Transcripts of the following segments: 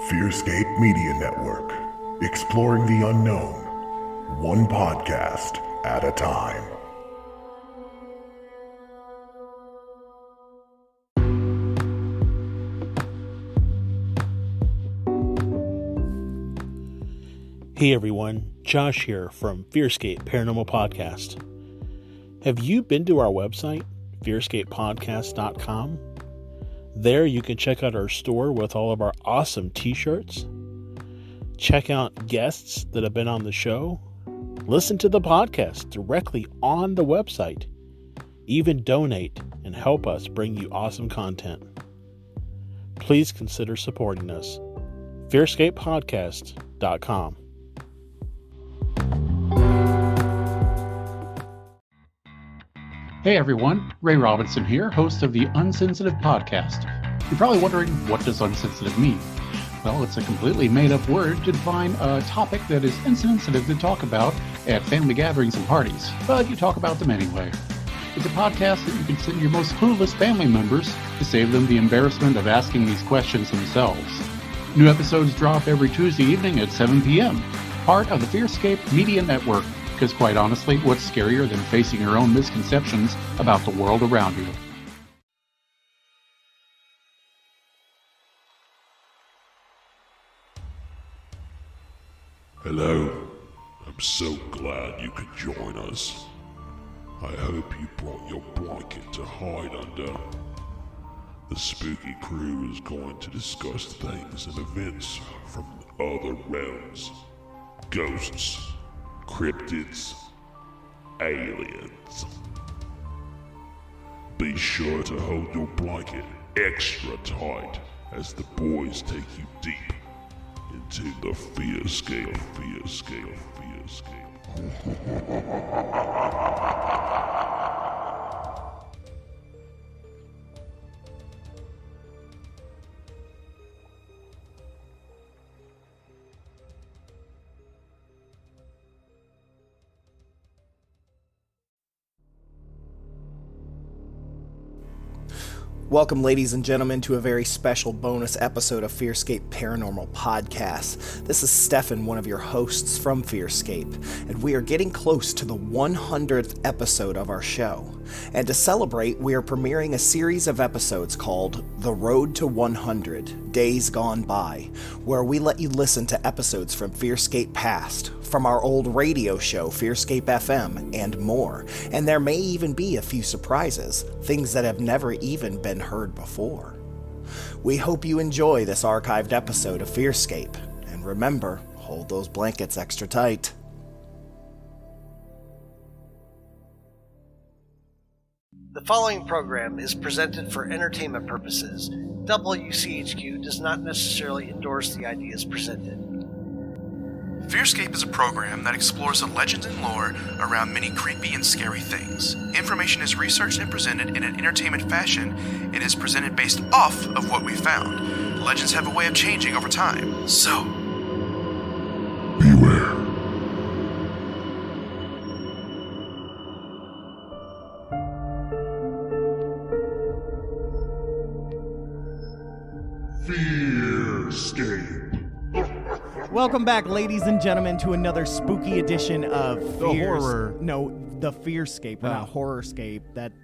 FearScape Media Network, exploring the unknown, one podcast at a time. Hey everyone, Josh here from FearScape Paranormal Podcast. Have you been to our website, FearScapePodcast.com? There you can check out our store with all of our awesome t-shirts, check out guests that have been on the show, listen to the podcast directly on the website, even donate and help us bring you awesome content. Please consider supporting us. FearScapePodcast.com. Hey everyone, Ray Robinson here, host of the Unsensitive Podcast. You're probably wondering, what does unsensitive mean? Well, it's a completely made-up word to define a topic that is insensitive to talk about at family gatherings and parties, but you talk about them anyway. It's a podcast that you can send your most clueless family members to save them the embarrassment of asking these questions themselves. New episodes drop every Tuesday evening at 7 p.m., part of the FearScape Media Network. Because quite honestly, what's scarier than facing your own misconceptions about the world around you? Hello. I'm so glad you could join us. I hope you brought your blanket to hide under. The spooky crew is going to discuss things and events from other realms. Ghosts, cryptids, aliens. Be sure to hold your blanket extra tight as the boys take you deep into the FearScape. Welcome, ladies and gentlemen, to a very special bonus episode of FearScape Paranormal Podcast. This is Stefan, one of your hosts from FearScape, and we are getting close to the 100th episode of our show. And to celebrate, we are premiering a series of episodes called The Road to 100, Days Gone By, where we let you listen to episodes from FearScape Past, from our old radio show, FearScape FM, and more. And there may even be a few surprises, things that have never even been heard before. We hope you enjoy this archived episode of FearScape, and remember, hold those blankets extra tight. The following program is presented for entertainment purposes. WCHQ does not necessarily endorse the ideas presented. FearScape is a program that explores the legends and lore around many creepy and scary things. Information is researched and presented in an entertainment fashion and is presented based off of what we found. Legends have a way of changing over time, so Beware. FearScape. Welcome back, ladies and gentlemen, to another spooky edition of horror. No, the FearScape, not Horrorscape.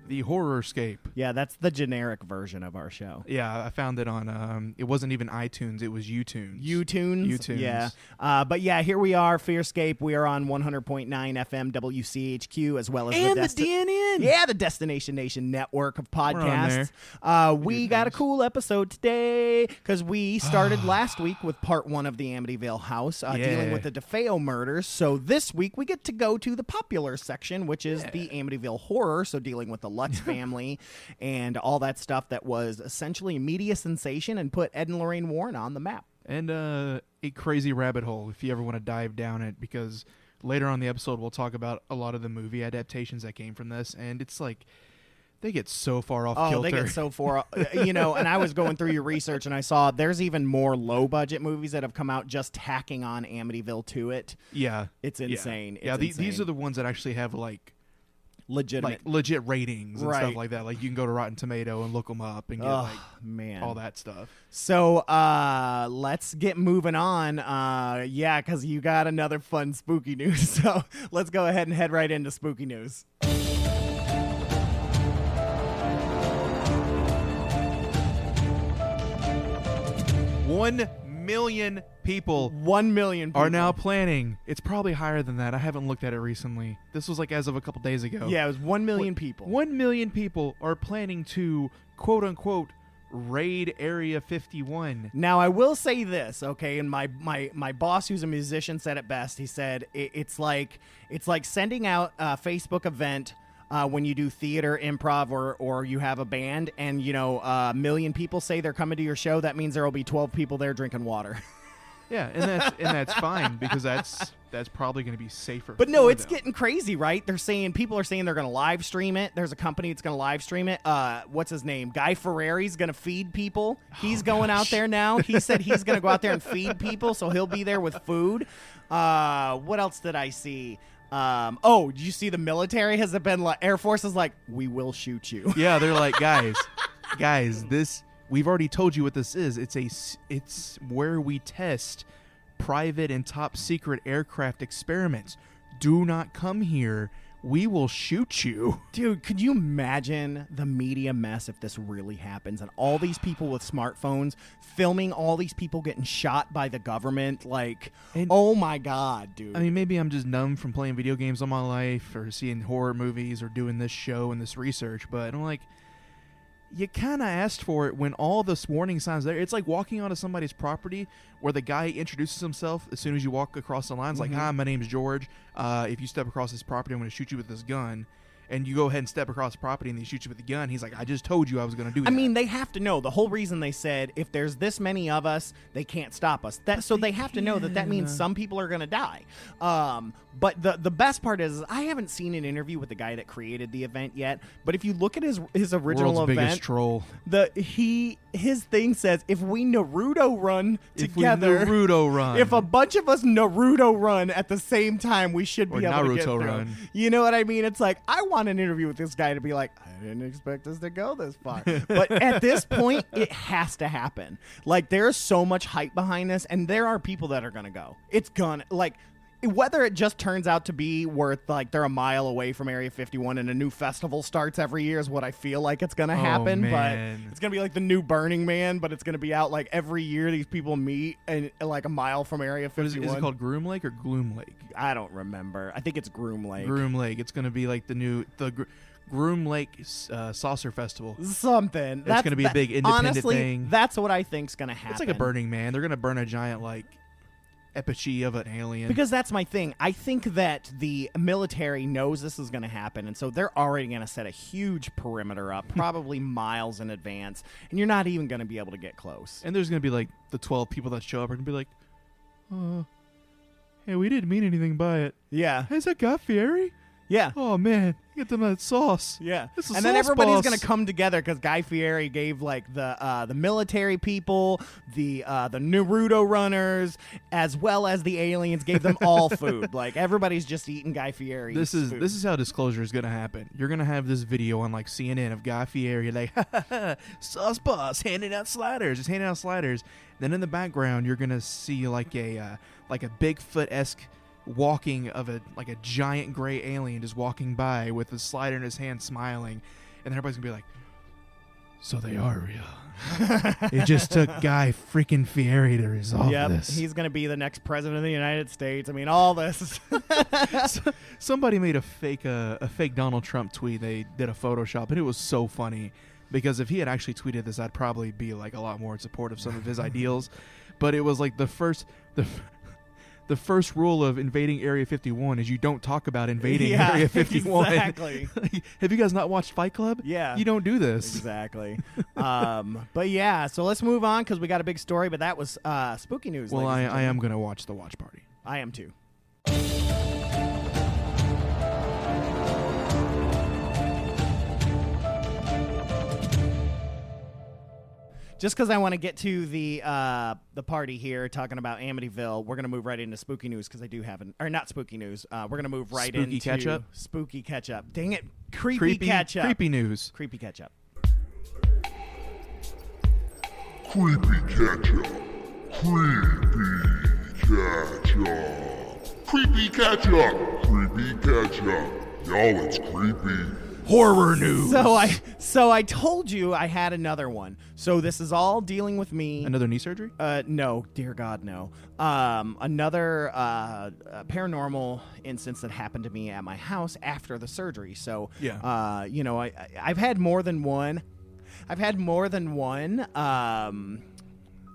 The Horrorscape. Yeah, that's the generic version of our show. Yeah, I found it on, it wasn't even iTunes, it was Utunes. Utunes? Yeah. But yeah, here we are, FearScape. We are on 100.9 FM WCHQ, as well as the DNN. Yeah, the Destination Nation network of podcasts. We got a cool episode today, because we started last week with part 1 of the Amityville House, dealing with the DeFeo murders. So this week, we get to go to the popular section, which is the Amityville horror, so dealing with the Lutz family and all that stuff that was essentially a media sensation and put Ed and Lorraine Warren on the map. And a crazy rabbit hole if you ever want to dive down it, because later on in the episode we'll talk about a lot of the movie adaptations that came from this, and it's like they get so far off kilter. Oh, they get so far off. And I was going through your research, and I saw there's even more low-budget movies that have come out just tacking on Amityville to it. Yeah. It's insane. Yeah, these are the ones that actually have, like, legitimate, legit ratings and Right. stuff like that. Like you can go to Rotten Tomato and look them up and get man, all that stuff. So let's get moving on. Yeah, because you got another fun spooky news. So let's go ahead and head right into spooky news. 1 million people 1 million people are now planning. It's probably higher than that. I haven't looked at it recently. This was like as of a couple days ago. Yeah, it was 1 million people. 1 million people are planning to quote unquote raid Area 51. Now I will say this, okay, and my boss, who's a musician, said it best. He said it's like sending out a Facebook event when you do theater, improv, or you have a band, and a million people say they're coming to your show. That means there will be 12 people there drinking water. Yeah, and that's fine because that's probably going to be safer. But no, for it's them. getting crazy, right? People are saying they're going to live stream it. There's a company that's going to live stream it. What's his name? Guy Fieri's going to feed people. He's going out there now. He said he's going to go out there and feed people, so he'll be there with food. What else did I see? Did you see the military has been like, Air Force is like, we will shoot you. Yeah, they're like, guys, this. We've already told you what this is. It's where we test private and top secret aircraft experiments. Do not come here. We will shoot you. Dude, could you imagine the media mess if this really happens and all these people with smartphones filming all these people getting shot by the government? Oh my God, dude. I mean, maybe I'm just numb from playing video games all my life or seeing horror movies or doing this show and this research, but I'm like, you kind of asked for it when all the warning signs there. It's like walking onto somebody's property where the guy introduces himself as soon as you walk across the lines, like, hi, my name's George. If you step across this property, I'm going to shoot you with this gun. And you go ahead and step across the property and they shoot you with the gun. He's like, I just told you I was going to do that. I mean, they have to know. The whole reason they said, if there's this many of us, they can't stop us. So they have to know that means some people are going to die. But the best part is I haven't seen an interview with the guy that created the event yet. But if you look at his original World's event, biggest troll. His thing says, if we Naruto run together, if a bunch of us Naruto run at the same time, we should be able to get through. Run. You know what I mean? It's like, I want an interview with this guy to be like, I didn't expect us to go this far. But at this point, it has to happen. Like, there's so much hype behind this, and there are people that are going to go. It's gonna, like, whether it just turns out to be where they're a mile away from Area 51 and a new festival starts every year is what I feel like it's going to happen. Man. But it's going to be like the new Burning Man, but it's going to be out like every year these people meet and like a mile from Area 51. Is it called Groom Lake or Gloom Lake? I don't remember. I think it's Groom Lake. Groom Lake. It's going to be like the Groom Lake Saucer Festival. Something. That's going to be a big independent honestly, thing. That's what I think's going to happen. It's like a Burning Man. They're going to burn a giant effigy of an alien. Because that's my thing. I think that the military knows this is going to happen, and so they're already going to set a huge perimeter up, probably miles in advance, and you're not even going to be able to get close. And there's going to be the 12 people that show up are going to be like, hey, we didn't mean anything by it. Yeah. Hey, is that Guy Fieri? Yeah. Oh, man. Get them that sauce. Yeah. This is and then sauce everybody's boss. going to come together because Guy Fieri gave the military people, the Naruto runners, as well as the aliens, gave them all food. Like, everybody's just eating Guy Fieri. This is how disclosure is going to happen. You're going to have this video on CNN of Guy Fieri like, sauce boss handing out sliders, just handing out sliders. Then in the background, you're going to see like a Bigfoot-esque walking of a giant gray alien just walking by with a slider in his hand smiling, and everybody's gonna be like, so they are real. It just took Guy freaking Fieri to resolve this. He's gonna be the next president of the United States. I mean, all this. Somebody made a fake Donald Trump tweet. They did a Photoshop, and it was so funny because if he had actually tweeted this, I'd probably be like a lot more in support of some of his ideals. But it was like the first rule of invading Area 51 is you don't talk about invading Area 51. Exactly. Have you guys not watched Fight Club? Yeah. You don't do this. Exactly. But yeah, so let's move on because we got a big story, but that was spooky news. Well, I am going to watch The Watch Party. I am too. just because I want to get to the party here talking about Amityville, we're gonna move right into spooky news because I do have not spooky news. We're gonna move right into spooky catch up. Dang it, creepy catch up. Creepy news. Creepy catch up. Creepy catch-up. Creepy catch-up. Creepy catch-up. Y'all, it's creepy. Horror news. So I told you I had another one. So this is all dealing with me. Another knee surgery? No, dear God, no. Another paranormal instance that happened to me at my house after the surgery. So yeah. I've had more than one.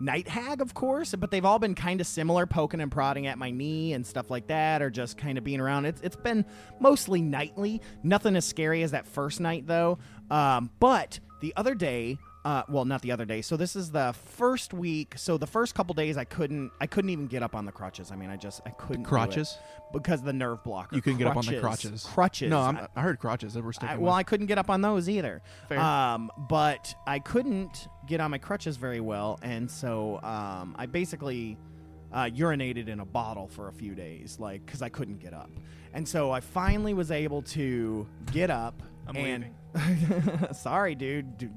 Night hag, of course, but they've all been kind of similar, poking and prodding at my knee and stuff like that, or just kind of being around. It's been mostly nightly. Nothing as scary as that first night, though. But the other day, not the other day. So this is the first week. So the first couple days, I couldn't even get up on the crutches. I mean, I couldn't. Crotches? Because of the nerve blocker. You couldn't get up on the crutches. Crutches. No, I heard crutches. They were sticking. I couldn't get up on those either. Fair. But I couldn't get on my crutches very well, and so I basically urinated in a bottle for a few days, because I couldn't get up. And so I finally was able to get up. I'm leaving. Sorry, dude.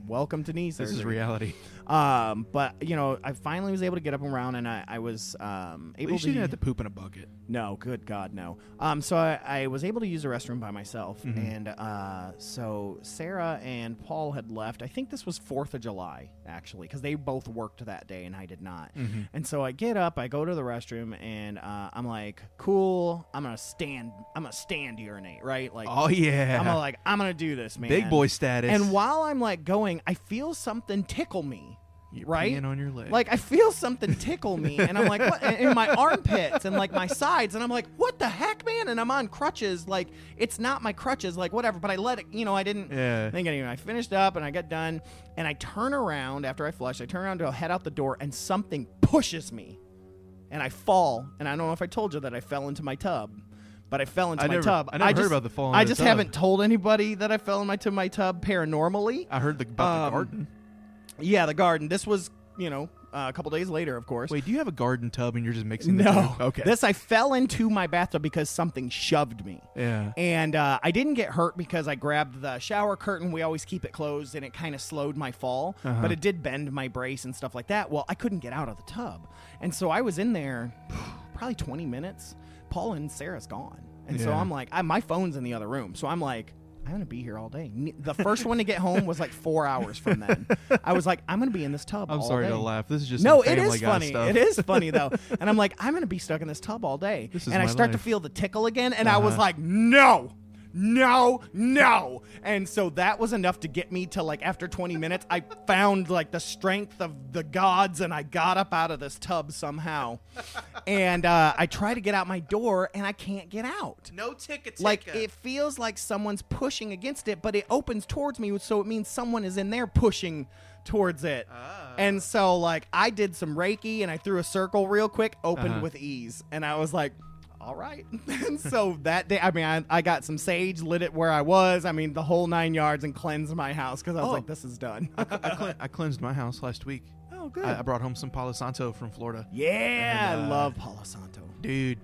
Welcome to knee surgery. This is reality. But I finally was able to get up and around, and I was able you to. didn't have to poop in a bucket. No, good God, no. So I was able to use the restroom by myself, Mm-hmm. and so Sarah and Paul had left. I think this was 4th of July, actually, because they both worked that day and I did not. Mm-hmm. And so I get up, I go to the restroom, and I'm like, cool, I'm gonna stand urinate, right? Like, oh yeah, I'm gonna do this, man. Big boy status. And while I'm going, I feel something tickle me. You're right? peeing on your leg. Like, I feel something tickle me, and I'm like, what? In my armpits and, my sides, and I'm like, what the heck, man? And I'm on crutches. Like, it's not my crutches, whatever, but I let it, I didn't think anything. I finished up, and I got done, and I turn around after I flush. I turn around to head out the door, and something pushes me, and I fall, and I don't know if I told you that I fell into my tub. But I fell into my tub. I never heard about the fall into I the just tub. haven't told anybody that I fell into my tub paranormally. I heard about the garden. Yeah, the garden. This was, a couple days later, of course. Wait, do you have a garden tub and you're just mixing the No. two? Okay. I fell into my bathtub because something shoved me. Yeah. And I didn't get hurt because I grabbed the shower curtain. We always keep it closed, and it kind of slowed my fall. Uh-huh. But it did bend my brace and stuff like that. Well, I couldn't get out of the tub. And so I was in there probably 20 minutes. Paul and Sarah's gone. And so I'm like, my phone's in the other room. So I'm like, I'm going to be here all day. The first one to get home was 4 hours from then. I was like, I'm going to be in this tub all day. I'm sorry to laugh. This is just no, some it Family is Guy funny. stuff. It is funny, though. And I'm like, I'm going to be stuck in this tub all day. And I start to feel the tickle again, and I was like, no. And so that was enough to get me to, after 20 minutes, I found, the strength of the gods, and I got up out of this tub somehow. And I try to get out my door, and I can't get out. No ticket. It feels like someone's pushing against it, but it opens towards me, so it means someone is in there pushing towards it. And so, I did some Reiki, and I threw a circle real quick, opened with ease. And I was like, all right. And so that day, I got some sage, lit it where I was. The whole 9 yards, and cleansed my house because I was like, this is done. I cleansed my house last week. Oh, good. I brought home some Palo Santo from Florida. Yeah, I love Palo Santo. Dude,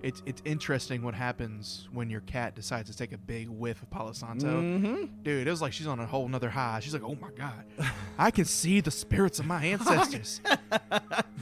it's interesting what happens when your cat decides to take a big whiff of Palo Santo. Mm-hmm. Dude, it was like she's on a whole nother high. She's like, oh my God, I can see the spirits of my ancestors.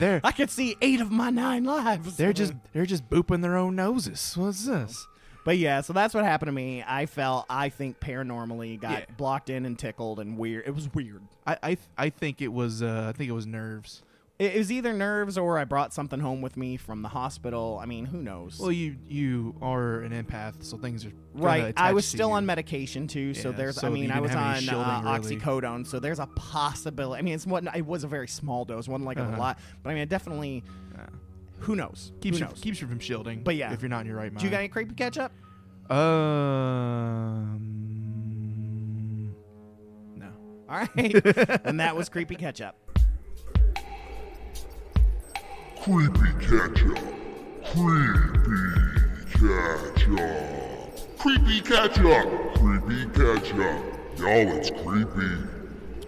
I could see 8 of my 9 lives. They're just booping their own noses. What's this? But yeah, so that's what happened to me. I fell, I think, paranormally, got blocked in and tickled and weird. It was weird. I think it was nerves. It was either nerves or I brought something home with me from the hospital. Who knows? Well, you are an empath, so things are right. I was to still you. on medication too, so there's. So you I didn't was have on any shielding, really. oxycodone, so there's a possibility. It was a very small dose, wasn't a lot, but it definitely. Who knows? Keeps you from shielding. But yeah, if you're not in your right mind. Do you got any creepy catch up? No. All right, and that was creepy catch up. Creepy catch-up. Creepy catch-up. Creepy catch-up. Creepy catch-up. Y'all, it's creepy.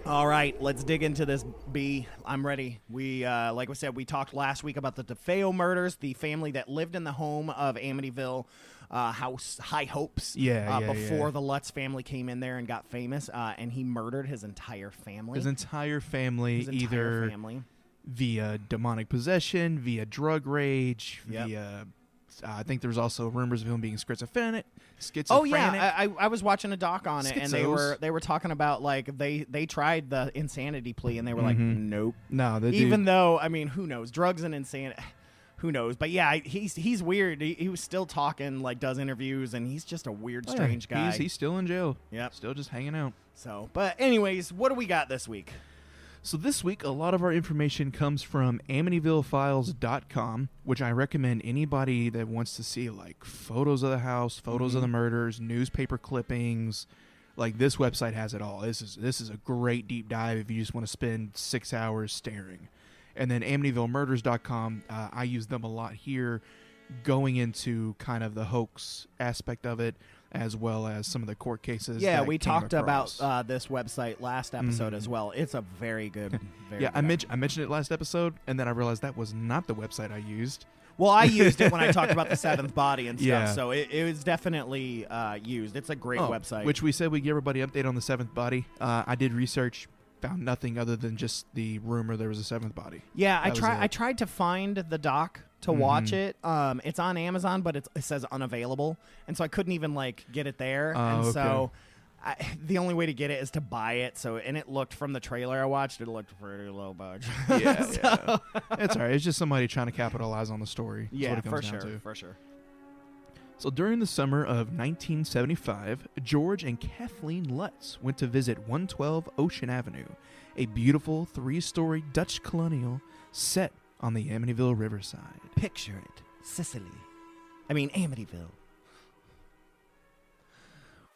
All right, let's dig into this, B. I'm ready. We, like we said, we talked last week about the DeFeo murders, the family that lived in the home of Amityville House, High Hopes. Before the Lutz family came in there and got famous, and he murdered his entire family. Either via demonic possession, via drug rage, via... I think there was also rumors of him being schizophrenic. Oh yeah, I was watching a doc on it, and they were talking about like they tried the insanity plea, and they were like, nope. No, even though I mean, who knows? Drugs and insanity, who knows? But yeah, he's weird. He was still talking, like does interviews, and he's just a weird, strange guy. He's still in jail. Yep, still just hanging out. So, but anyways, what do we got this week? So this week, a lot of our information comes from AmityvilleFiles.com, which I recommend anybody that wants to see like photos of the house, photos of the murders, newspaper clippings. Like this website has it all. This is a great deep dive if you just want to spend 6 hours staring. And then AmityvilleMurders.com, I use them a lot here, going into kind of the hoax aspect of it, as well as some of the court cases. Yeah, we talked about this website last episode as well. It's a very good. I mentioned it last episode, and then I realized that was not the website I used. Well, I used it when I talked about the seventh body and stuff, so it was definitely used. It's a great website. Which we said we'd give everybody an update on the seventh body. I did research, found nothing other than just the rumor there was a seventh body. Yeah, I tried to find the doc to watch it. It's on Amazon, but it says unavailable, and so I couldn't even like get it there. So the only way to get it is to buy it. So, and it looked from the trailer I watched, it looked pretty low budget. It's all right. It's just somebody trying to capitalize on the story. Yeah, what it comes down to. For sure. So during the summer of 1975, George and Kathleen Lutz went to visit 112 Ocean Avenue, a beautiful 3-story Dutch colonial set on the Amityville riverside. Picture it. Sicily. I mean, Amityville.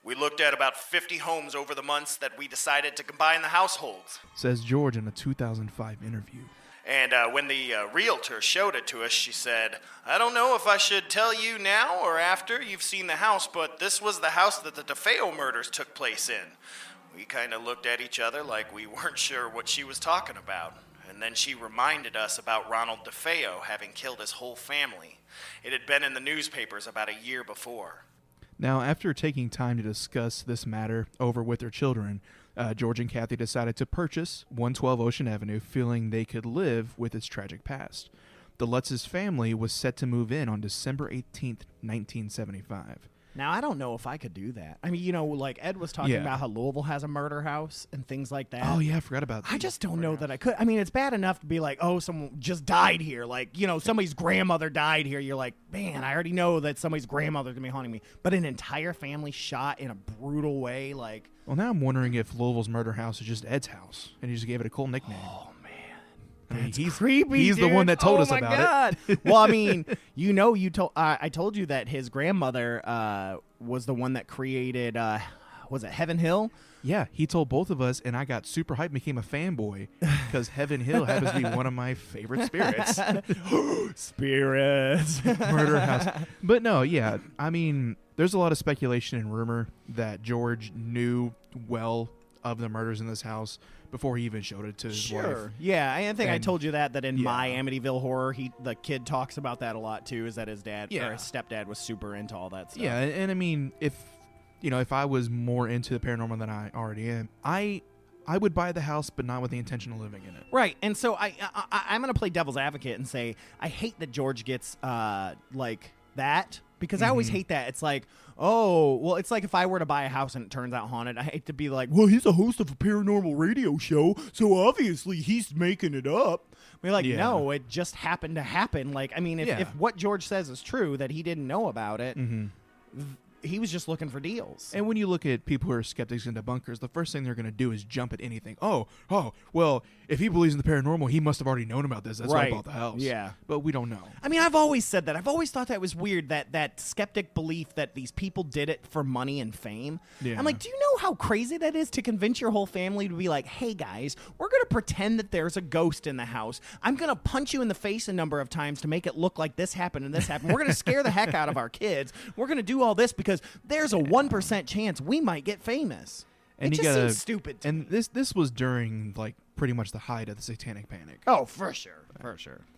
We looked at about 50 homes over the months that we decided to combine the households, says George in a 2005 interview. And when the realtor showed it to us, she said, I don't know if I should tell you now or after you've seen the house, but this was the house that the DeFeo murders took place in. We kind of looked at each other like we weren't sure what she was talking about. And then she reminded us about Ronald DeFeo having killed his whole family. It had been in the newspapers about a year before. Now, after taking time to discuss this matter over with their children, George and Kathy decided to purchase 112 Ocean Avenue, feeling they could live with its tragic past. The Lutz's family was set to move in on December 18th, 1975. Now, I don't know if I could do that. I mean, you know, like Ed was talking about how Louisville has a murder house and things like that. Oh, yeah, I forgot about that. I just don't know that I could. I mean, it's bad enough to be like, oh, someone just died here. Like, you know, somebody's grandmother died here. You're like, man, I already know that somebody's grandmother's going to be haunting me. But an entire family shot in a brutal way, like... Well, now I'm wondering if Louisville's murder house is just Ed's house, and he just gave it a cool nickname. Oh, man. He's creepy. He's dude. the one that told us about God. it. Well, I mean, you know, I told you that his grandmother was the one that created. Was it Heaven Hill? Yeah, he told both of us, and I got super hyped, became a fanboy because Heaven Hill happens to be one of my favorite spirits. Spirits, murder house. But no, yeah, I mean, there's a lot of speculation and rumor that George knew well of the murders in this house before he even showed it to his wife. Yeah, I think I told you that in my Amityville horror, the kid talks about that a lot too, is that his dad or his stepdad was super into all that stuff. Yeah, and I mean, if I was more into the paranormal than I already am, I would buy the house, but not with the intention of living in it. Right, and so I'm going to play devil's advocate and say I hate that George gets like that, because I always hate that. It's like, oh, well, it's like if I were to buy a house and it turns out haunted, I hate to be like, well, he's a host of a paranormal radio show, so obviously he's making it up. We're like, no, it just happened to happen. Like, I mean, if what George says is true, that he didn't know about it, he was just looking for deals. And when you look at people who are skeptics and debunkers, the first thing they're going to do is jump at anything. Oh, well, if he believes in the paranormal, he must have already known about this. That's why I bought the house. Yeah. But we don't know. I mean, I've always said that. I've always thought that was weird, that skeptic belief that these people did it for money and fame. Yeah. I'm like, do you know how crazy that is to convince your whole family to be like, hey, guys, we're going to pretend that there's a ghost in the house. I'm going to punch you in the face a number of times to make it look like this happened and this happened. We're going to scare the heck out of our kids. We're going to do all this because there's a 1% chance we might get famous. And it just seems stupid. And this was during like pretty much the height of the Satanic Panic. Oh, for sure.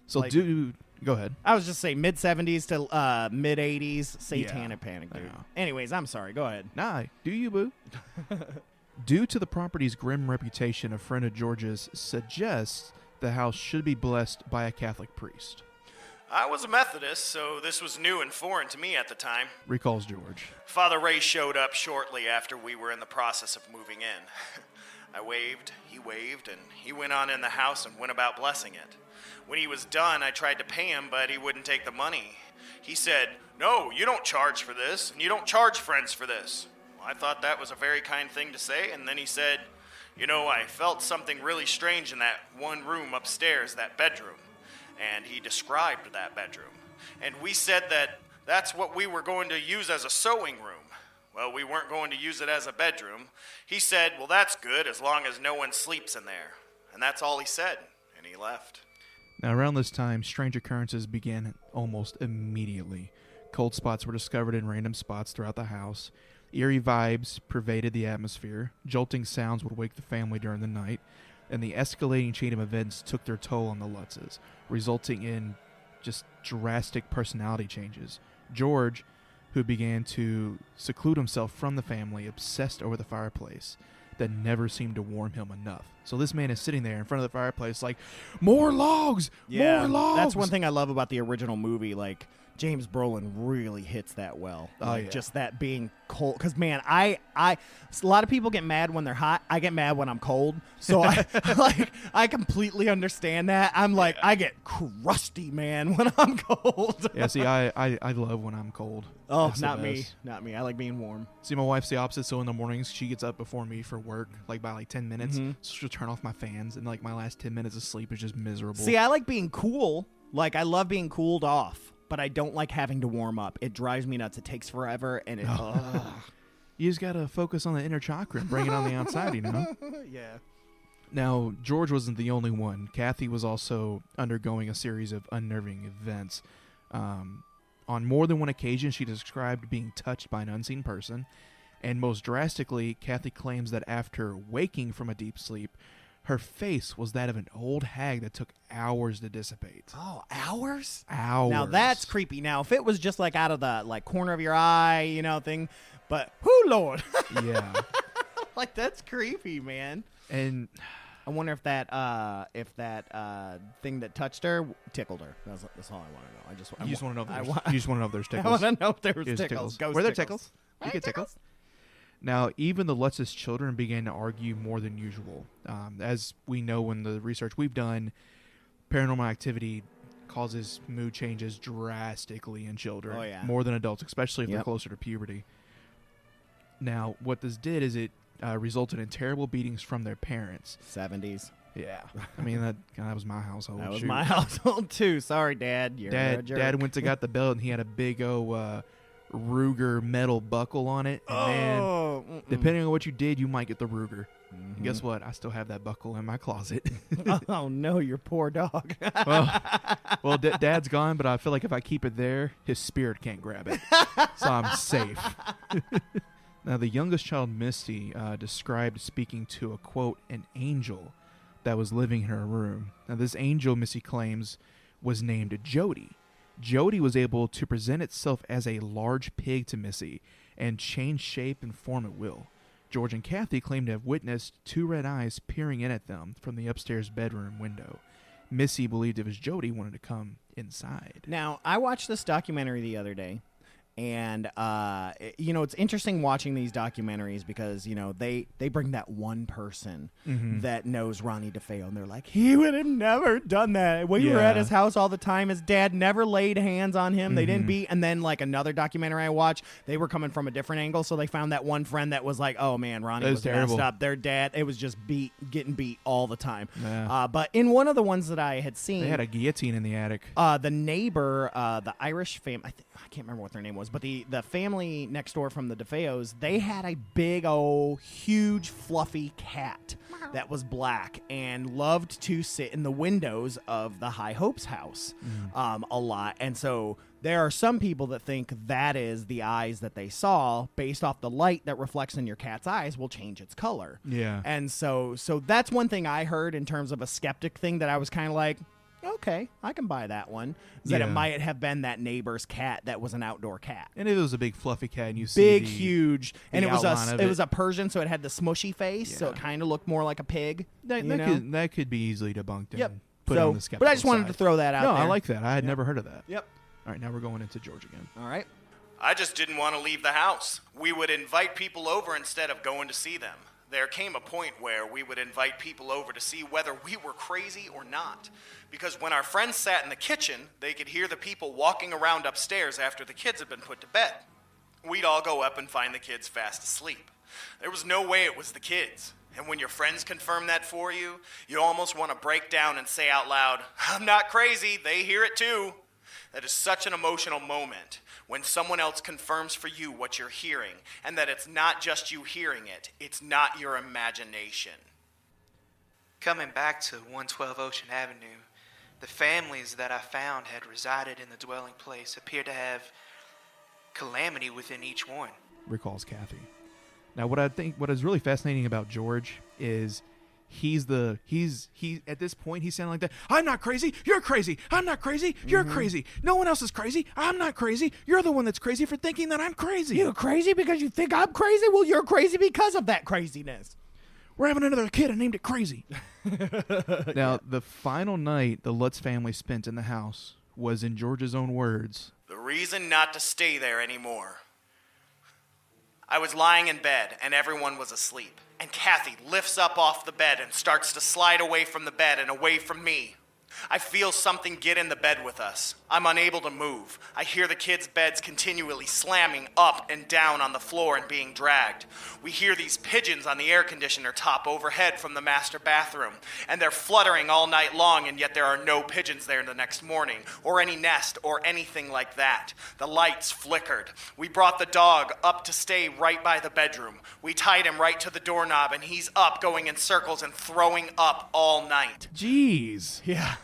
So like, go ahead. I was just saying mid 70s to mid 80s Satanic Panic, dude. Yeah. Anyways, I'm sorry. Go ahead. Nah, do you, boo? Due to the property's grim reputation, a friend of George's suggests the house should be blessed by a Catholic priest. I was a Methodist, so this was new and foreign to me at the time. Recalls George. Father Ray showed up shortly after we were in the process of moving in. I waved, and he went on in the house and went about blessing it. When he was done, I tried to pay him, but he wouldn't take the money. He said, "No, you don't charge for this, and you don't charge friends for this." Well, I thought that was a very kind thing to say, and then he said, "You know, I felt something really strange in that one room upstairs, that bedroom." And he described that bedroom. And we said that that's what we were going to use as a sewing room. Well, we weren't going to use it as a bedroom. He said, "Well, that's good as long as no one sleeps in there." And that's all he said, and he left. Now, around this time, strange occurrences began almost immediately. Cold spots were discovered in random spots throughout the house. Eerie vibes pervaded the atmosphere. Jolting sounds would wake the family during the night. And the escalating chain of events took their toll on the Lutzes, resulting in just drastic personality changes. George, who began to seclude himself from the family, obsessed over the fireplace that never seemed to warm him enough. So this man is sitting there in front of the fireplace like, more logs, more logs. That's one thing I love about the original movie. Like, James Brolin really hits that well. Like, just that being cold. Because, man, a lot of people get mad when they're hot. I get mad when I'm cold. So, I completely understand that. I'm like, I get crusty, man, when I'm cold. Yeah, see, I love when I'm cold. Oh, not me. Not me. I like being warm. See, my wife's the opposite. So in the mornings, she gets up before me for work, like by like 10 minutes. So she'll turn off my fans. And like my last 10 minutes of sleep is just miserable. See, I like being cool. Like, I love being cooled off. But I don't like having to warm up. It drives me nuts. It takes forever, and it. You just gotta focus on the inner chakra and bring it on the outside, you know. Yeah. Now, George wasn't the only one. Kathy was also undergoing a series of unnerving events. On more than one occasion, she described being touched by an unseen person, and most drastically, Kathy claims that after waking from a deep sleep, her face was that of an old hag that took hours to dissipate. Oh, hours? Hours. Now that's creepy. Now, if it was just like out of the like corner of your eye, you know, thing, but whoo, Lord. Yeah. Like, that's creepy, man. And I wonder if that thing that touched her tickled her. That's all I want to know. You just want to know if there's tickles. I want to know if there was tickles. Were there tickles? You get tickles? Now, even the Lutz's children began to argue more than usual. As we know in the research we've done, paranormal activity causes mood changes drastically in children. Oh, yeah. More than adults, especially if they're closer to puberty. Now, what this did is it resulted in terrible beatings from their parents. 70s. Yeah. I mean, that was my household. That was my household, too. Sorry, Dad. You're a jerk. Dad went to got the belt, and he had a big Ruger metal buckle on it. And depending on what you did, you might get the Ruger. And guess what? I still have that buckle in my closet. Oh, no, your poor dog. well, Dad's gone, but I feel like if I keep it there, his spirit can't grab it. So I'm safe. Now, the youngest child, Misty, described speaking to an angel that was living in her room. Now, this angel, Misty claims, was named Jody. Jody was able to present itself as a large pig to Missy and change shape and form at will. George and Kathy claimed to have witnessed two red eyes peering in at them from the upstairs bedroom window. Missy believed it was Jody wanted to come inside. Now, I watched this documentary the other day, and it's interesting watching these documentaries because they bring that one person that knows Ronnie DeFeo, and they're like, he would have never done that. We were at his house all the time. His dad never laid hands on him. They didn't beat. And then like another documentary I watched, they were coming from a different angle, so they found that one friend that was like, oh man, Ronnie was terrible. messed up. Their dad, it was just getting beat all the time. Yeah. But in one of the ones that I had seen, they had a guillotine in the attic. The neighbor, the Irish family, I can't remember what their name was. DeFeos, but the family next door from the DeFeos, they had a big old huge fluffy cat that was black and loved to sit in the windows of the High Hopes house a lot. And so there are some people that think that is the eyes that they saw based off the light that reflects in your cat's eyes will change its color. Yeah. And so that's one thing I heard in terms of a skeptic thing that I was kind of like, okay, I can buy that one. That it might have been that neighbor's cat that was an outdoor cat. And if it was a big fluffy cat, and you see huge, and it was a Persian, so it had the smushy face, so it kind of looked more like a pig. That could be easily debunked. Yep. And put on the skeptical but I just wanted to throw that out. No, there. I like that. I had never heard of that. Yep. All right, now we're going into George again. All right. I just didn't want to leave the house. We would invite people over instead of going to see them. There came a point where we would invite people over to see whether we were crazy or not. Because when our friends sat in the kitchen, they could hear the people walking around upstairs after the kids had been put to bed. We'd all go up and find the kids fast asleep. There was no way it was the kids. And when your friends confirm that for you, you almost want to break down and say out loud, "I'm not crazy, they hear it too." That is such an emotional moment when someone else confirms for you what you're hearing, and that it's not just you hearing it, it's not your imagination. Coming back to 112 Ocean Avenue, the families that I found had resided in the dwelling place appeared to have calamity within each one. Recalls Kathy. Now, what is really fascinating about George is he at this point he's sounding like that. I'm not crazy. You're crazy. I'm not crazy. You're crazy. No one else is crazy. I'm not crazy. You're the one that's crazy for thinking that I'm crazy. You're crazy because you think I'm crazy? Well, you're crazy because of that craziness. We're having another kid. I named it Crazy. Now, the final night the Lutz family spent in the house was, in George's own words, the reason not to stay there anymore. I was lying in bed, and everyone was asleep. And Kathy lifts up off the bed and starts to slide away from the bed and away from me. I feel something get in the bed with us. I'm unable to move. I hear the kids' beds continually slamming up and down on the floor and being dragged. We hear these pigeons on the air conditioner top overhead from the master bathroom, and they're fluttering all night long, and yet there are no pigeons there the next morning, or any nest, or anything like that. The lights flickered. We brought the dog up to stay right by the bedroom. We tied him right to the doorknob, and he's up going in circles and throwing up all night. Jeez. Yeah.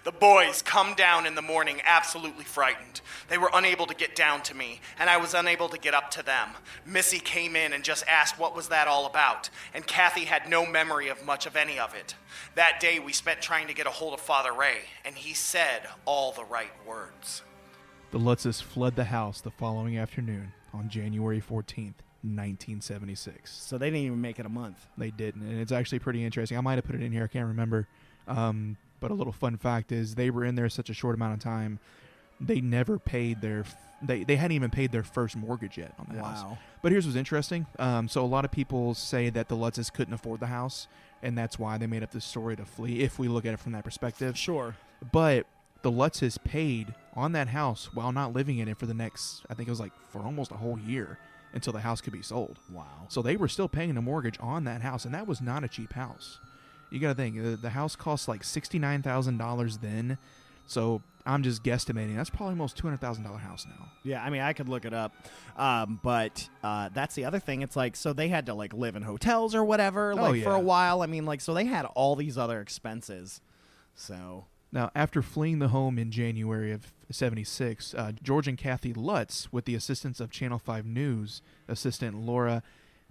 The boys come down in the morning absolutely frightened. They were unable to get down to me, and I was unable to get up to them. Missy came in and just asked what was that all about, and Kathy had no memory of much of any of it. That day we spent trying to get a hold of Father Ray, and he said all the right words. The Lutzes fled the house the following afternoon on January 14th, 1976. So they didn't even make it a month. They didn't, and it's actually pretty interesting. I might have put it in here. I can't remember. But a little fun fact is they were in there such a short amount of time, they never paid their they hadn't even paid their first mortgage yet on the house. But here's what's interesting. So a lot of people say that the Lutzes couldn't afford the house, and that's why they made up this story to flee, if we look at it from that perspective. Sure. But the Lutzes paid on that house while not living in it for the next, I think it was like for almost a whole year until the house could be sold. Wow. So they were still paying a mortgage on that house, and that was not a cheap house. You got to think, the house cost like $69,000 then, so I'm just guesstimating. That's probably almost $200,000 house now. Yeah, I mean, I could look it up, but that's the other thing. It's like, so they had to like live in hotels or whatever, for a while. I mean, like, so they had all these other expenses. So now, after fleeing the home in January of '76, George and Kathy Lutz, with the assistance of Channel 5 News assistant Laura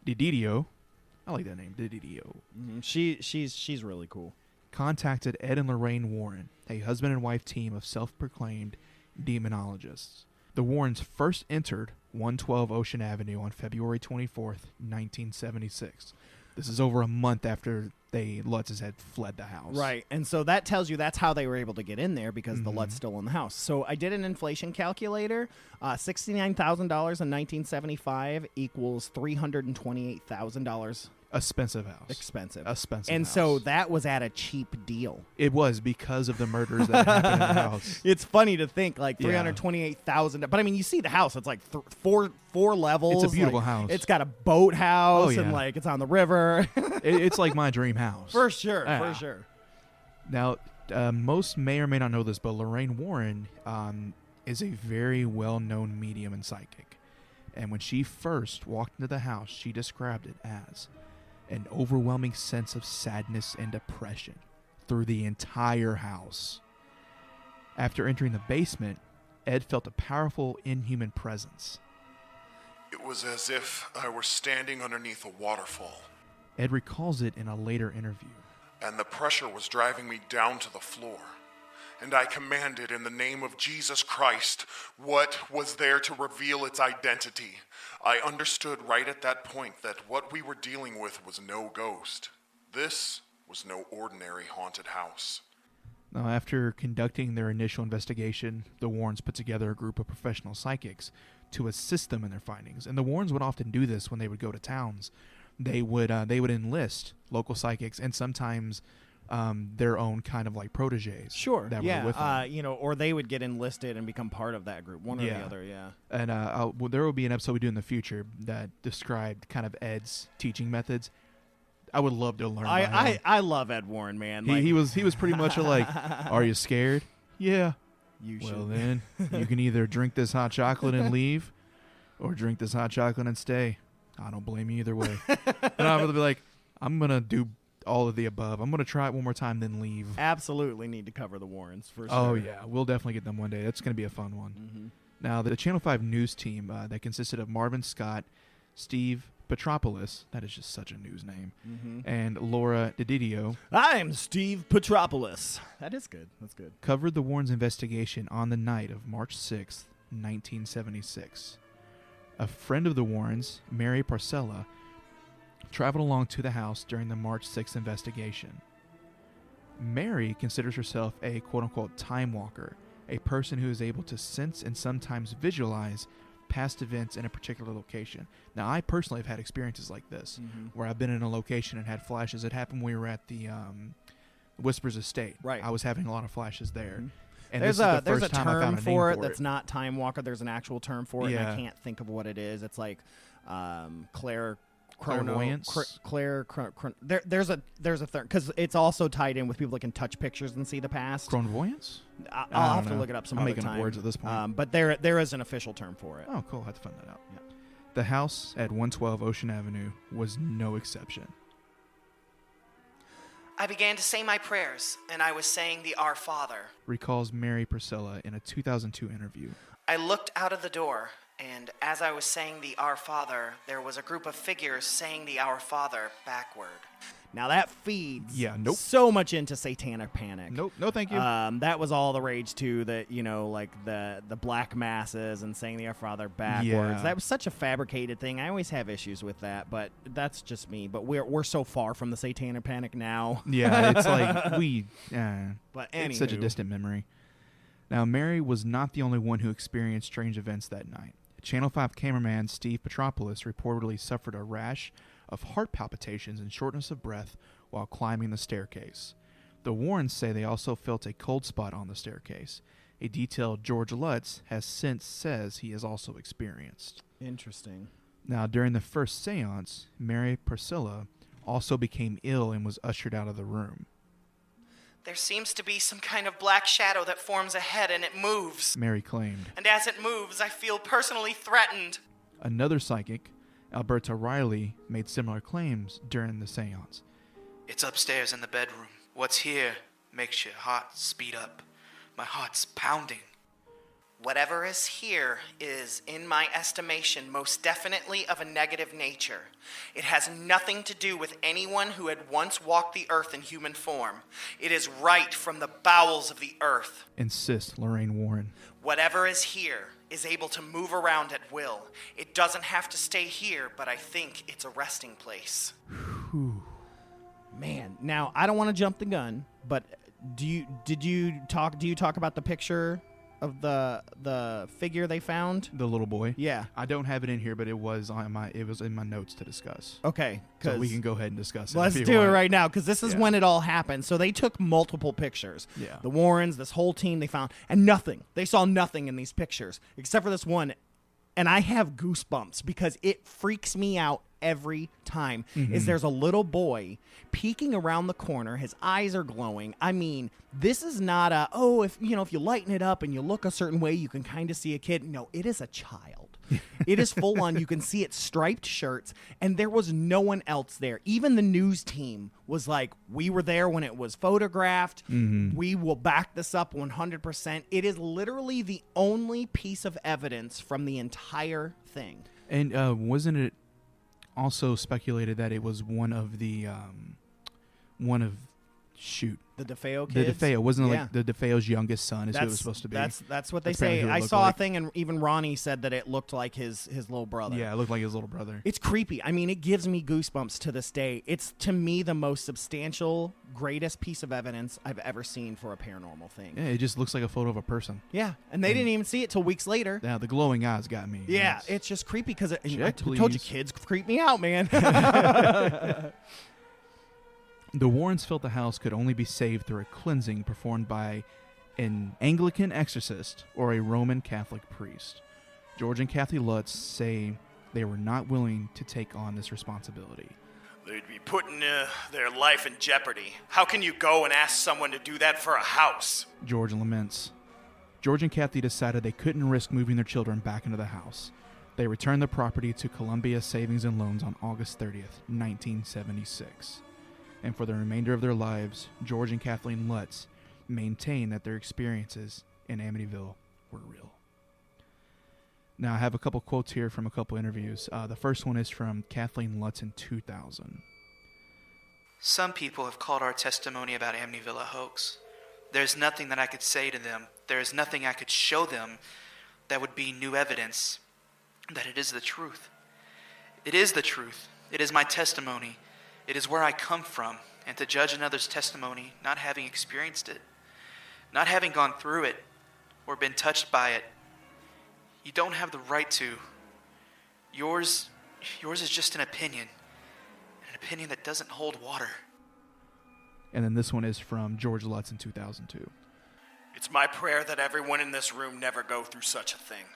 DiDidio, I like that name, DiDidio. Mm-hmm. She's really cool. Contacted Ed and Lorraine Warren, a husband and wife team of self-proclaimed demonologists. The Warrens first entered 112 Ocean Avenue on February 24th, 1976. This is over a month after Lutzes had fled the house. Right, and so that tells you that's how they were able to get in there, because the Lutz still in the house. So I did an inflation calculator. $69,000 in 1975 equals $328,000. Expensive house. Expensive And house. So that was at a cheap deal. It was, because of the murders that happened in the house. It's funny to think like $328,000. But I mean, you see the house. It's like four levels. It's a beautiful house. It's got a boathouse and like it's on the river. It's like my dream house. For sure. For sure. Now, most may or may not know this, but Lorraine Warren is a very well-known medium and psychic. And when she first walked into the house, she described it as an overwhelming sense of sadness and depression through the entire house. After entering the basement, Ed felt a powerful, inhuman presence. It was as if I were standing underneath a waterfall. Ed recalls it in a later interview. And the pressure was driving me down to the floor. And I commanded in the name of Jesus Christ what was there to reveal its identity. I understood right at that point that what we were dealing with was no ghost. This was no ordinary haunted house. Now, after conducting their initial investigation, the Warrens put together a group of professional psychics to assist them in their findings. And the Warrens would often do this when they would go to towns. They would enlist local psychics and sometimes their own kind of like proteges. Sure. That were with them. Or they would get enlisted and become part of that group, one or the other. Yeah. And there will be an episode we do in the future that described kind of Ed's teaching methods. I would love to learn. I love Ed Warren, man. He was pretty much like, are you scared? Yeah. You well, should. then you can either drink this hot chocolate and leave, or drink this hot chocolate and stay. I don't blame you either way. And I'm gonna be like, I'm gonna do all of the above. I'm gonna try it one more time, then leave. Absolutely need to cover the Warrens for sure. Oh yeah, we'll definitely get them one day. That's gonna be a fun one. Mm-hmm. Now the Channel 5 news team that consisted of Marvin Scott, Steve Petropoulos, that is just such a news name, and Laura DiDidio. I'm Steve Petropoulos. That is good. That's good. Covered the Warrens' investigation on the night of March 6th, 1976. A friend of the Warrens, Mary Parcella, traveled along to the house during the March 6th investigation. Mary considers herself a quote-unquote time walker, a person who is able to sense and sometimes visualize past events in a particular location. Now, I personally have had experiences like this, where I've been in a location and had flashes. It happened when we were at the Whispers Estate. Right. I was having a lot of flashes there. And There's this is the a first time I term found a for name it that's not time walker. There's an actual term for it, and I Yeah. can't think of what it is. It's like Clairvoyance? There's a term because it's also tied in with people that can touch pictures and see the past. Chronovoyance? I'll have to look it up some I'm other making up time. words at this point. But there is an official term for it. Oh, cool. I'll have to find that out. Yeah. The house at 112 Ocean Avenue was no exception. I began to say my prayers, and I was saying the Our Father. Recalls Mary Priscilla in a 2002 interview. I looked out of the door, and as I was saying the Our Father, there was a group of figures saying the Our Father backward. Now that feeds nope. much into satanic panic. Nope, no thank you. That was all the rage too, that, like the black masses and saying the Our Father backwards. Yeah. That was such a fabricated thing. I always have issues with that, but that's just me. But we're so far from the satanic panic now. Yeah, it's like But it's such a distant memory. Now, Mary was not the only one who experienced strange events that night. Channel 5 cameraman Steve Petropoulos reportedly suffered a rash of heart palpitations and shortness of breath while climbing the staircase. The Warrens say they also felt a cold spot on the staircase, a detail George Lutz has since says he has also experienced. Interesting. Now, during the first seance, Mary Priscilla also became ill and was ushered out of the room. There seems to be some kind of black shadow that forms ahead and it moves. Mary claimed. And as it moves, I feel personally threatened. Another psychic, Alberta Riley, made similar claims during the seance. It's upstairs in the bedroom. What's here makes your heart speed up. My heart's pounding. Whatever is here is, in my estimation, most definitely of a negative nature. It has nothing to do with anyone who had once walked the earth in human form. It is right from the bowels of the earth. Insists Lorraine Warren. Whatever is here is able to move around at will. It doesn't have to stay here, but I think it's a resting place. Whew. Man, now I don't want to jump the gun, but do you talk about the picture of the figure they found? The little boy? Yeah. I don't have it in here, but it was in my notes to discuss. Okay. So we can go ahead and discuss it. Let's do it right now, because this is when it all happened. So they took multiple pictures. Yeah. The Warrens, this whole team, they found, and nothing. They saw nothing in these pictures, except for this one. And I have goosebumps because it freaks me out every time is there's a little boy peeking around the corner. His eyes are glowing. I mean, this is not a, if you lighten it up and you look a certain way, you can kind of see a kid. No, it is a child. It is full on. You can see it striped shirts, and there was no one else there. Even the news team was like, we were there when it was photographed. We will back this up 100%. It is literally the only piece of evidence from the entire thing. And wasn't it also speculated that it was one of the the DeFeo kids? The DeFeo. Wasn't it like the DeFeo's youngest son is who it was supposed to be? That's what they say. I saw a thing, and even Ronnie said that it looked like his little brother. Yeah, it looked like his little brother. It's creepy. I mean, it gives me goosebumps to this day. It's, to me, the most substantial, greatest piece of evidence I've ever seen for a paranormal thing. Yeah, it just looks like a photo of a person. Yeah, and they didn't even see it till weeks later. Yeah, the glowing eyes got me. Yeah, it's just creepy because I told please. you, kids creep me out, man. The Warrens felt the house could only be saved through a cleansing performed by an Anglican exorcist or a Roman Catholic priest. George and Kathy Lutz say they were not willing to take on this responsibility. They'd be putting their life in jeopardy. How can you go and ask someone to do that for a house? George laments. George and Kathy decided they couldn't risk moving their children back into the house. They returned the property to Columbia Savings and Loans on August 30th, 1976. And for the remainder of their lives, George and Kathleen Lutz maintain that their experiences in Amityville were real. Now, I have a couple quotes here from a couple interviews. The first one is from Kathleen Lutz in 2000. Some people have called our testimony about Amityville a hoax. There's nothing that I could say to them. There is nothing I could show them that would be new evidence that it is the truth. It is the truth. It is my testimony. It is where I come from, and to judge another's testimony, not having experienced it, not having gone through it, or been touched by it, you don't have the right to. Yours is just an opinion that doesn't hold water. And then this one is from George Lutz in 2002. It's my prayer that everyone in this room never go through such a thing.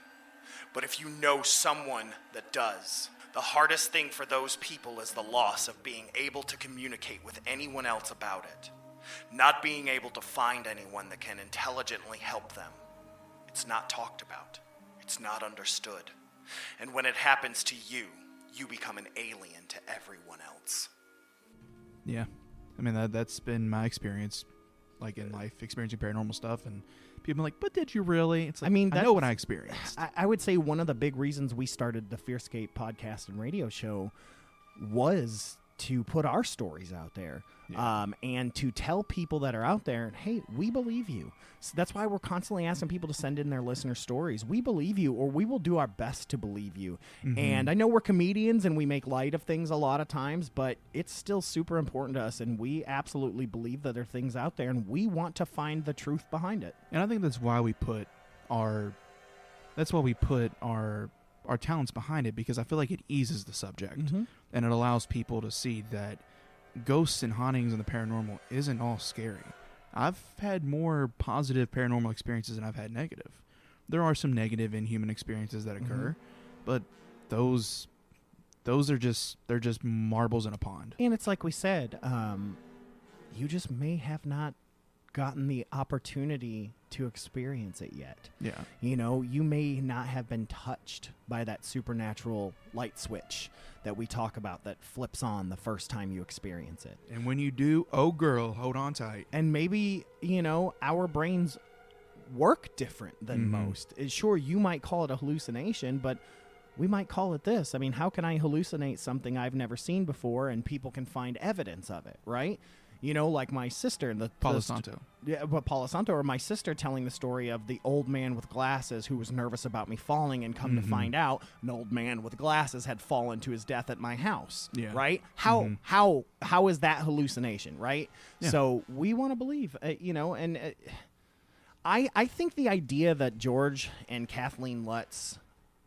But if you know someone that does, the hardest thing for those people is the loss of being able to communicate with anyone else about it. Not being able to find anyone that can intelligently help them. It's not talked about. It's not understood. And when it happens to you, you become an alien to everyone else. Yeah. I mean, that's been my experience, like in life, experiencing paranormal stuff, and people are like, but did you really? It's like, I know what I experienced. I would say one of the big reasons we started the FearScape podcast and radio show was to put our stories out there, and to tell people that are out there, hey, we believe you. So that's why we're constantly asking people to send in their listener stories. We believe you, or we will do our best to believe you. And I know we're comedians and we make light of things a lot of times, but it's still super important to us, and we absolutely believe that there are things out there, and we want to find the truth behind it. And I think that's why we put our talents behind it, because I feel like it eases the subject, and it allows people to see that ghosts and hauntings and the paranormal isn't all scary. I've had more positive paranormal experiences than I've had negative. There are some negative inhuman experiences that occur, but those are just marbles in a pond. And it's like we said, you just may have not gotten the opportunity to experience it yet. Yeah. You know, you may not have been touched by that supernatural light switch that we talk about that flips on the first time you experience it. And when you do, oh girl, hold on tight. And maybe, our brains work different than most. Sure, you might call it a hallucination, but we might call it this. I mean, how can I hallucinate something I've never seen before and people can find evidence of it, right? Like my sister, Palo Santo. Yeah, but Palo Santo, or my sister telling the story of the old man with glasses who was nervous about me falling, and come to find out an old man with glasses had fallen to his death at my house. Yeah. Right? How is that hallucination? Right? Yeah. So we want to believe, and I think the idea that George and Kathleen Lutz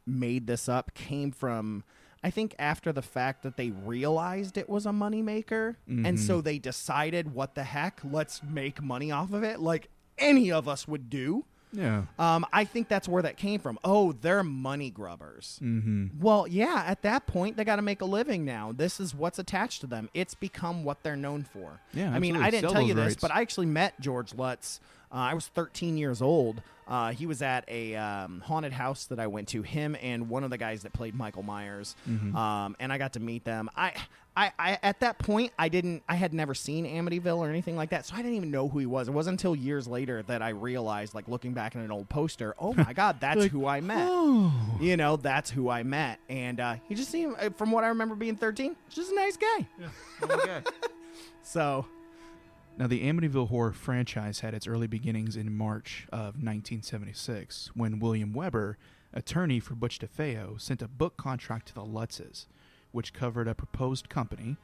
made this up came from, I think, after the fact that they realized it was a moneymaker, and so they decided, what the heck, let's make money off of it, like any of us would do. Yeah. I think that's where that came from. Oh, they're money grubbers. Mm-hmm. Well, yeah, at that point, they got to make a living now. This is what's attached to them. It's become what they're known for. Yeah, I mean, absolutely. I didn't Sell tell you those this, rights. but I actually met George Lutz. I was 13 years old. He was at a haunted house that I went to. Him and one of the guys that played Michael Myers, Mm-hmm. and I got to meet them. I at that point I had never seen Amityville or anything like that, so I didn't even know who he was. It wasn't until years later that I realized, like looking back at an old poster, oh my God, that's Like, who I met. oh. You know, that's who I met, and he just seemed, from what I remember being 13, just a nice guy. Okay. So. Now, the Amityville Horror franchise had its early beginnings in March of 1976, when William Weber, attorney for Butch DeFeo, sent a book contract to the Lutzes, which covered a proposed company,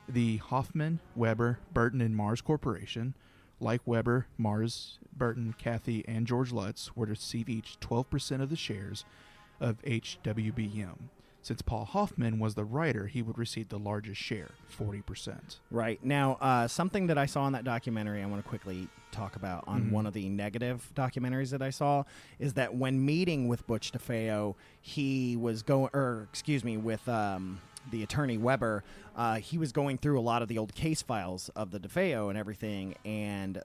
the Hoffman, Weber, Burton, and Mars Corporation. Like Weber, Mars, Burton, Kathy, and George Lutz were to receive each 12% of the shares of HWBM. Since Paul Hoffman was the writer, he would receive the largest share, 40%. Right. Now, something that I saw in that documentary I want to quickly talk about on one of the negative documentaries that I saw is that when meeting with Butch DeFeo, he was with the attorney Weber, he was going through a lot of the old case files of the DeFeo and everything, and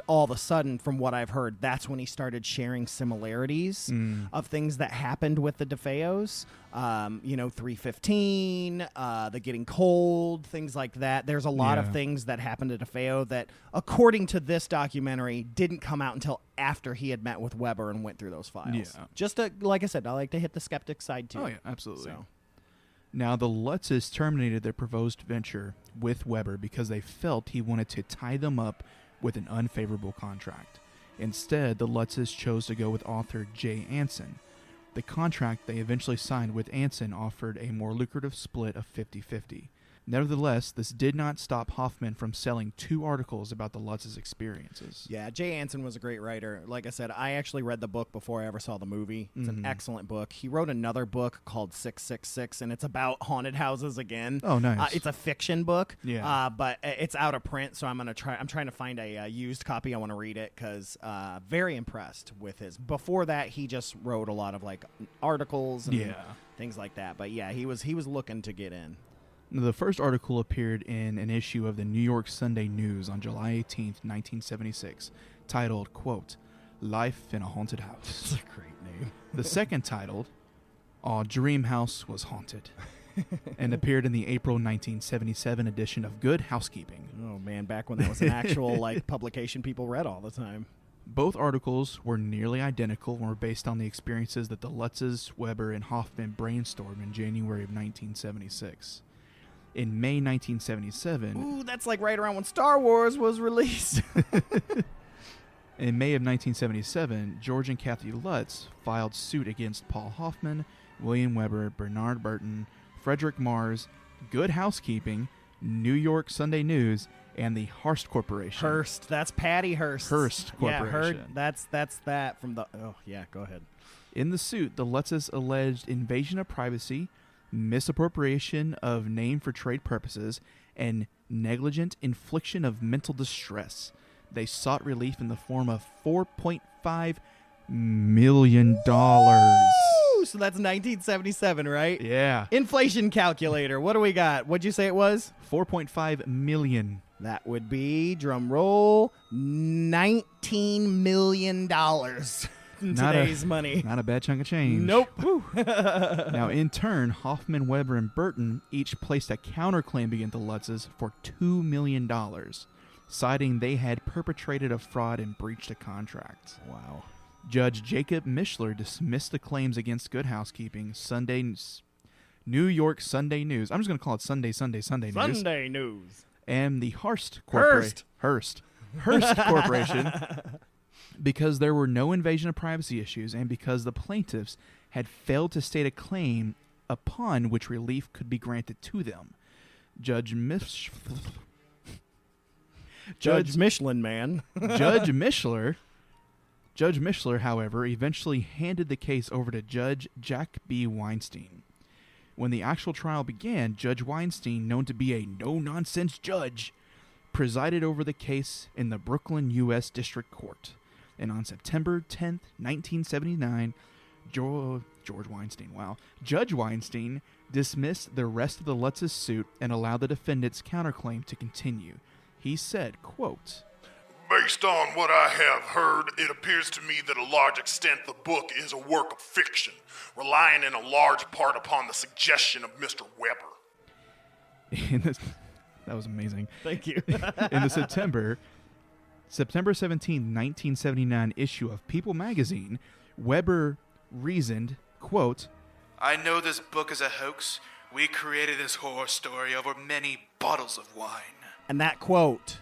all of a sudden, from what I've heard, that's when he started sharing similarities of things that happened with the DeFeos. 315, the getting cold, things like that. There's a lot of things that happened to DeFeo that, according to this documentary, didn't come out until after he had met with Weber and went through those files. Yeah. Just like I said, I like to hit the skeptic side too. Oh, yeah, absolutely. So. Now, the Lutzes terminated their proposed venture with Weber because they felt he wanted to tie them up with an unfavorable contract. Instead, the Lutzes chose to go with author Jay Anson. The contract they eventually signed with Anson offered a more lucrative split of 50-50. Nevertheless, this did not stop Hoffman from selling 2 articles about the Lutz's experiences. Yeah, Jay Anson was a great writer. Like I said, I actually read the book before I ever saw the movie. It's an excellent book. He wrote another book called 666, and it's about haunted houses again. Oh, nice. It's a fiction book, Yeah. but it's out of print, so I'm trying to find a used copy. I want to read it because very impressed with his. Before that, he just wrote a lot of like articles and things like that. But yeah, he was looking to get in. The first article appeared in an issue of the New York Sunday News on July 18th, 1976, titled, quote, Life in a Haunted House. That's a great name. The second titled, Our Dream House Was Haunted, and appeared in the April 1977 edition of Good Housekeeping. Oh, man, back when that was an actual like publication people read all the time. Both articles were nearly identical and were based on the experiences that the Lutzes, Weber, and Hoffman brainstormed in January of 1976. In May 1977... Ooh, that's like right around when Star Wars was released. In May of 1977, George and Kathy Lutz filed suit against Paul Hoffman, William Weber, Bernard Burton, Frederick Mars, Good Housekeeping, New York Sunday News, and the Hearst Corporation. Hearst. That's Patty Hearst. Hearst Corporation. Yeah, that's that from the... Oh, yeah, go ahead. In the suit, the Lutzes alleged invasion of privacy, misappropriation of name for trade purposes, and negligent infliction of mental distress. They sought relief in the form of $4.5 million. Woo! So that's 1977, right? Yeah. Inflation calculator. What do we got? What'd you say it was? $4.5 million. That would be, drum roll, $19 million. Today's money. Not a bad chunk of change. Nope. Now, in turn, Hoffman, Weber, and Burton each placed a counterclaim against the Lutzes for $2 million, citing they had perpetrated a fraud and breached a contract. Wow. Judge Jacob Mishler dismissed the claims against Good Housekeeping, New York Sunday News. I'm just going to call it Sunday News. Sunday News. And the Hearst Corporation. Hearst Corporation. Because there were no invasion of privacy issues and because the plaintiffs had failed to state a claim upon which relief could be granted to them. Judge Michelin Man. Judge Mishler, however, eventually handed the case over to Judge Jack B. Weinstein. When the actual trial began, Judge Weinstein, known to be a no-nonsense judge, presided over the case in the Brooklyn U.S. District Court. And on September 10th, 1979, Judge Weinstein dismissed the rest of the Lutz's suit and allowed the defendant's counterclaim to continue. He said, quote, Based on what I have heard, it appears to me that a large extent the book is a work of fiction, relying in a large part upon the suggestion of Mr. Weber. That was amazing. Thank you. In the September 17, 1979 issue of People magazine, Weber reasoned, quote, I know this book is a hoax. We created this horror story over many bottles of wine. And that quote,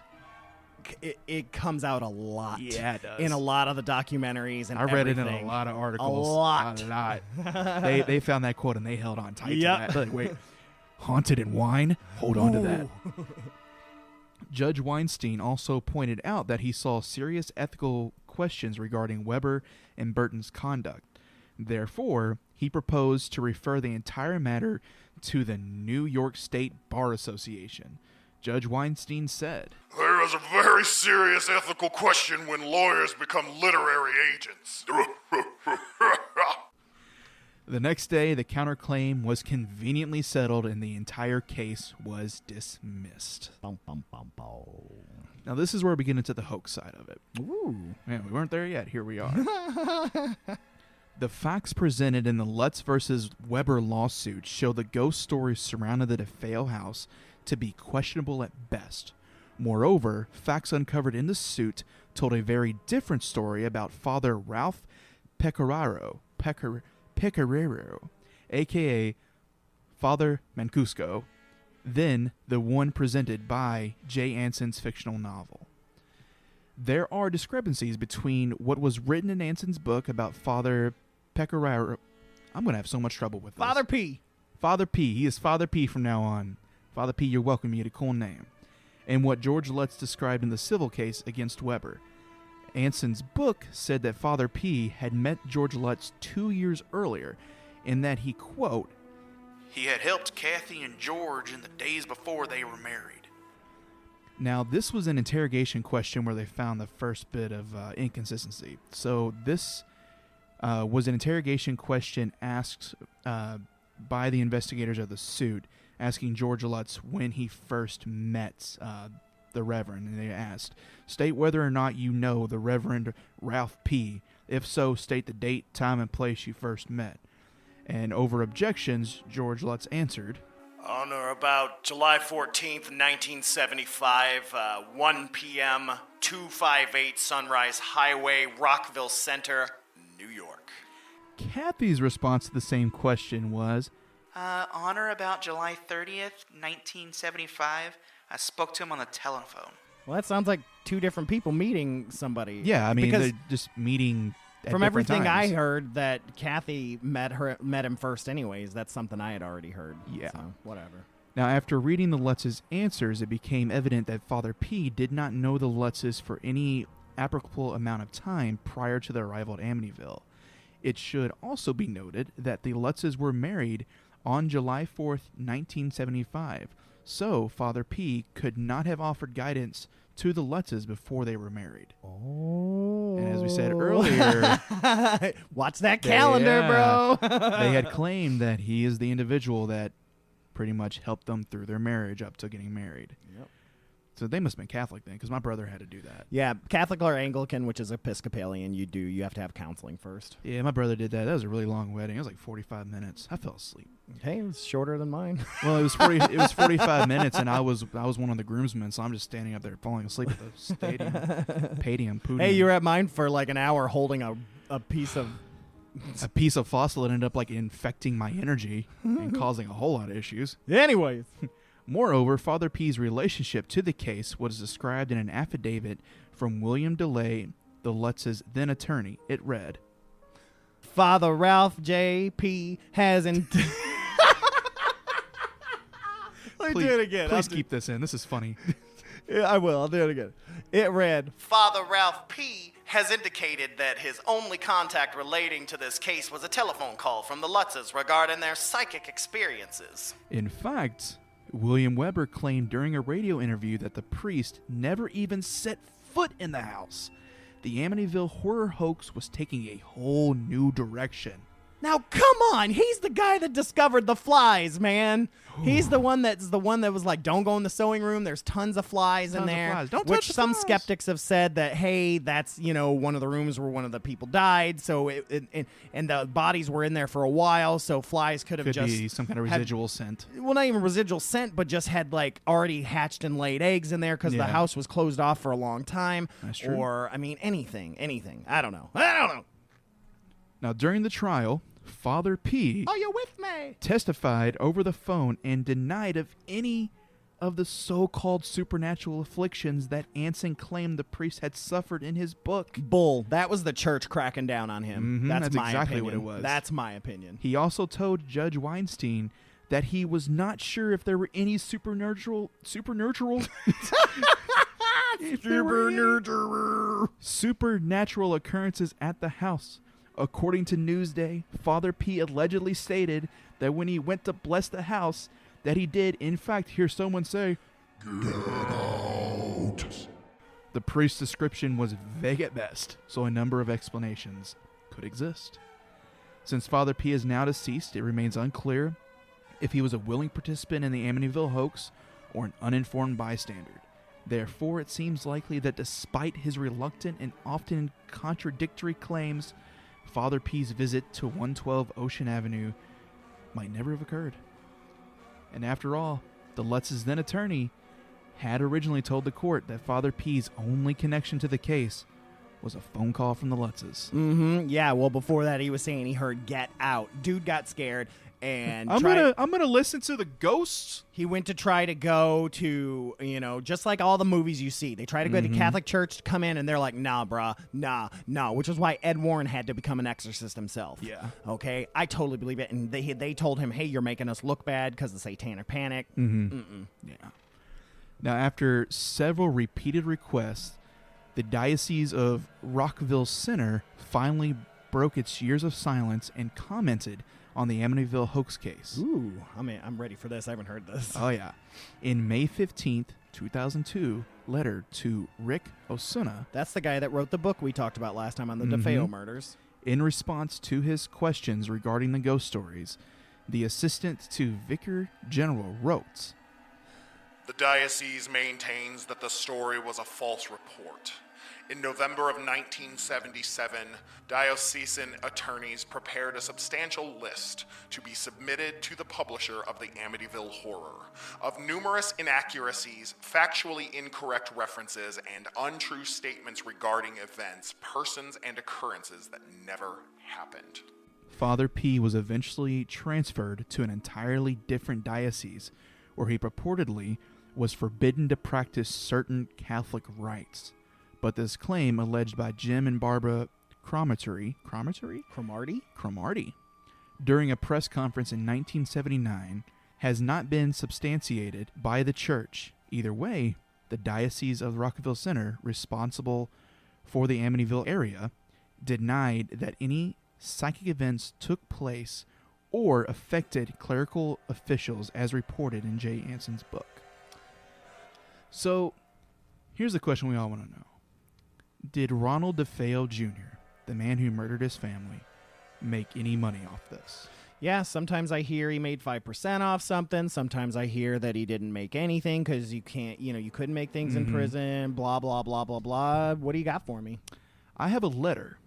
it comes out a lot. Yeah, it does. In a lot of the documentaries and I read everything. it in a lot of articles. A lot. A lot. They found that quote and they held on tight Yep. to that. Like, wait, haunted in wine? Hold on to that. Judge Weinstein also pointed out that he saw serious ethical questions regarding Weber and Burton's conduct. Therefore, he proposed to refer the entire matter to the New York State Bar Association. Judge Weinstein said, There is a very serious ethical question when lawyers become literary agents. The next day, the counterclaim was conveniently settled and the entire case was dismissed. Bum, bum, bum, bum. Now, this is where we get into the hoax side of it. Ooh. Man, we weren't there yet. Here we are. The facts presented in the Lutz versus Weber lawsuit show the ghost stories surrounding the DeFeo house to be questionable at best. Moreover, facts uncovered in the suit told a very different story about Father Ralph Pecoraro, a.k.a. Father Mancuso, than the one presented by Jay Anson's fictional novel. There are discrepancies between what was written in Anson's book about Father Pecoraro. I'm going to have so much trouble with this. Father P. Father P. He is Father P from now on. Father P, you're welcome. You get a cool name. And what George Lutz described in the civil case against Weber. Anson's book said that Father P had met George Lutz 2 years earlier, and that he, quote, He had helped Kathy and George in the days before they were married. Now, this was an interrogation question where they found the first bit of inconsistency. So this was an interrogation question asked by the investigators of the suit, asking George Lutz when he first met the Reverend. And they asked, state whether or not you know the Reverend Ralph P. If so, state the date, time, and place you first met. And over objections, George Lutz answered, On or about July 14th, 1975, 1 p.m., 258 Sunrise Highway, Rockville Center, New York. Kathy's response to the same question was, On or about July 30th, 1975, I spoke to him on the telephone. Well, that sounds like two different people meeting somebody. yeah, I mean, Because they're just meeting at from different everything I times. heard, that Kathy met him first anyways. That's something I had already heard. Yeah. So, whatever. Now, after reading the Lutz's answers, it became evident that Father P did not know the Lutzes for any applicable amount of time prior to their arrival at Amityville. It should also be noted that the Lutzes were married on July 4th, 1975, so Father P could not have offered guidance to the Lutzes before they were married. Oh. And as we said earlier, watch that calendar, bro. they had claimed that he is the individual that pretty much helped them through their marriage up to getting married. Yep. So they must have been Catholic then, because my brother had to do that. Yeah, Catholic or Anglican, which is Episcopalian, you have to have counseling first. Yeah, my brother did that. That was a really long wedding. It was like 45 minutes. I fell asleep. Hey, it was shorter than mine. Well, it was 45 minutes, and I was one of the groomsmen, so I'm just standing up there falling asleep at the stadium. Podium. Hey, you were at mine for like an hour holding a piece of a piece of fossil that ended up like infecting my energy and causing a whole lot of issues. Anyways. Moreover, Father P's relationship to the case was described in an affidavit from William DeLay, the Lutz's then attorney. It read, Father Ralph J.P. has Let me do it again. Please keep this in. This is funny. Yeah, I will. I'll do it again. It read, Father Ralph P. has indicated that his only contact relating to this case was a telephone call from the Lutzes regarding their psychic experiences. In fact, William Weber claimed during a radio interview that the priest never even set foot in the house. the Amityville horror hoax was taking a whole new direction. Now, come on. He's the guy that discovered the flies, man. He's the one that was like, don't go in the sewing room. There's tons of flies in there. Don't which touch the some flies. Skeptics have said that, hey, that's, one of the rooms where one of the people died. So and the bodies were in there for a while. So flies could Could be some kind of residual scent. Well, not even residual scent, but just had like already hatched and laid eggs in there because the house was closed off for a long time. That's true. Or, anything. I don't know. Now, during the trial, Father P. Are you with me? Testified over the phone and denied of any of the so-called supernatural afflictions that Anson claimed the priest had suffered in his book. Bull. That was the church cracking down on him. That's my exactly opinion. what it was. That's my opinion. He also told Judge Weinstein that he was not sure if there were any supernatural occurrences at the house. According to Newsday, Father P allegedly stated that when he went to bless the house, that he did, in fact, hear someone say, "Get out." The priest's description was vague at best, so a number of explanations could exist. Since Father P is now deceased, it remains unclear if he was a willing participant in the Amityville hoax or an uninformed bystander. Therefore, it seems likely that despite his reluctant and often contradictory claims, Father P's visit to 112 Ocean Avenue might never have occurred. And after all, the Lutz's then attorney had originally told the court that Father P's only connection to the case was a phone call from the Lutz's. Yeah, well, before that, he was saying he heard "get out." Dude got scared and I'm gonna listen to the ghosts. He went to try to go to, just like all the movies you see. They try to go to the Catholic Church to come in, and they're like, nah, brah, nah, which is why Ed Warren had to become an exorcist himself. Yeah. Okay? I totally believe it. And they told him, hey, you're making us look bad because of satanic panic. Yeah. Now, after several repeated requests, the Diocese of Rockville Center finally broke its years of silence and commented on the Amityville hoax case. Ooh, I'm ready for this. I haven't heard this. Oh, yeah. In May 15th, 2002, letter to Rick Osuna. That's the guy that wrote the book we talked about last time on the DeFeo murders. In response to his questions regarding the ghost stories, the assistant to Vicar General wrote, "The diocese maintains that the story was a false report. In November of 1977, diocesan attorneys prepared a substantial list to be submitted to the publisher of the Amityville Horror of numerous inaccuracies, factually incorrect references, and untrue statements regarding events, persons, and occurrences that never happened." Father P was eventually transferred to an entirely different diocese where he purportedly was forbidden to practice certain Catholic rites. But this claim, alleged by Jim and Barbara Cromarty, during a press conference in 1979, has not been substantiated by the church. Either way, the Diocese of Rockville Center, responsible for the Amityville area, denied that any psychic events took place or affected clerical officials as reported in Jay Anson's book. So, here's the question we all want to know. Did Ronald DeFeo Jr., the man who murdered his family, make any money off this? Yeah, sometimes I hear he made 5% off something. Sometimes I hear that he didn't make anything because you can't, you couldn't make things in prison, blah, blah, blah, blah, blah. What do you got for me? I have a letter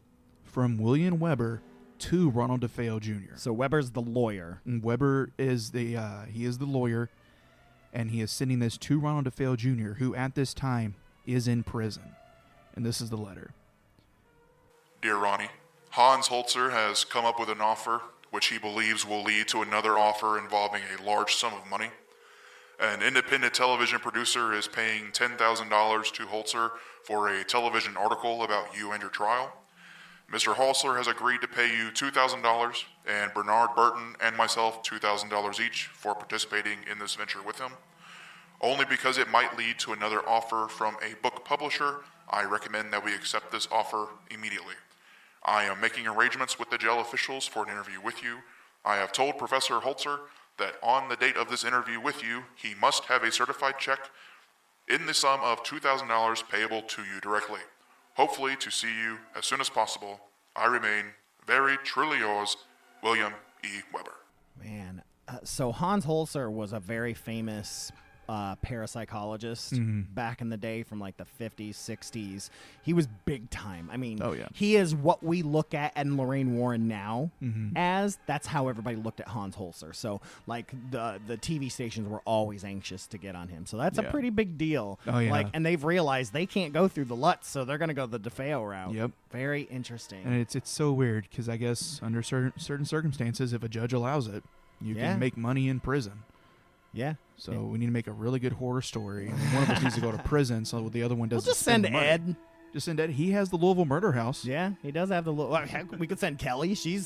from William Weber to Ronald DeFeo Jr. So Weber's the lawyer. And Weber is the lawyer, and he is sending this to Ronald DeFeo Jr., who at this time is in prison. And this is the letter. Dear Ronnie, Hans Holzer has come up with an offer which he believes will lead to another offer involving a large sum of money. An independent television producer is paying $10,000 to Holzer for a television article about you and your trial. Mr. Holzer has agreed to pay you $2,000 and Bernard Burton and myself $2,000 each for participating in this venture with him. Only because it might lead to another offer from a book publisher, I recommend that we accept this offer immediately. I am making arrangements with the jail officials for an interview with you. I have told Professor Holzer that on the date of this interview with you, he must have a certified check in the sum of $2,000 payable to you directly. hopefully to see you as soon as possible. I remain very truly yours, William E. Weber. Man, so Hans Holzer was a very famous parapsychologist back in the day from like the 50s, 60s. He was big time. I mean, he is what we look at in Lorraine Warren now as. That's how everybody looked at Hans Holzer. So like the TV stations were always anxious to get on him. So that's a pretty big deal. Oh, yeah. Like, and they've realized they can't go through the Lutz, so they're going to go the DeFeo route. Yep. Very interesting. And it's so weird because I guess under certain circumstances, if a judge allows it, you can make money in prison. Yeah. So we need to make a really good horror story. And one of us needs to go to prison, so the other one doesn't. We'll just send Ed. Just send Ed. He has the Louisville Murder House. Yeah, he does have the. We could send Kelly. She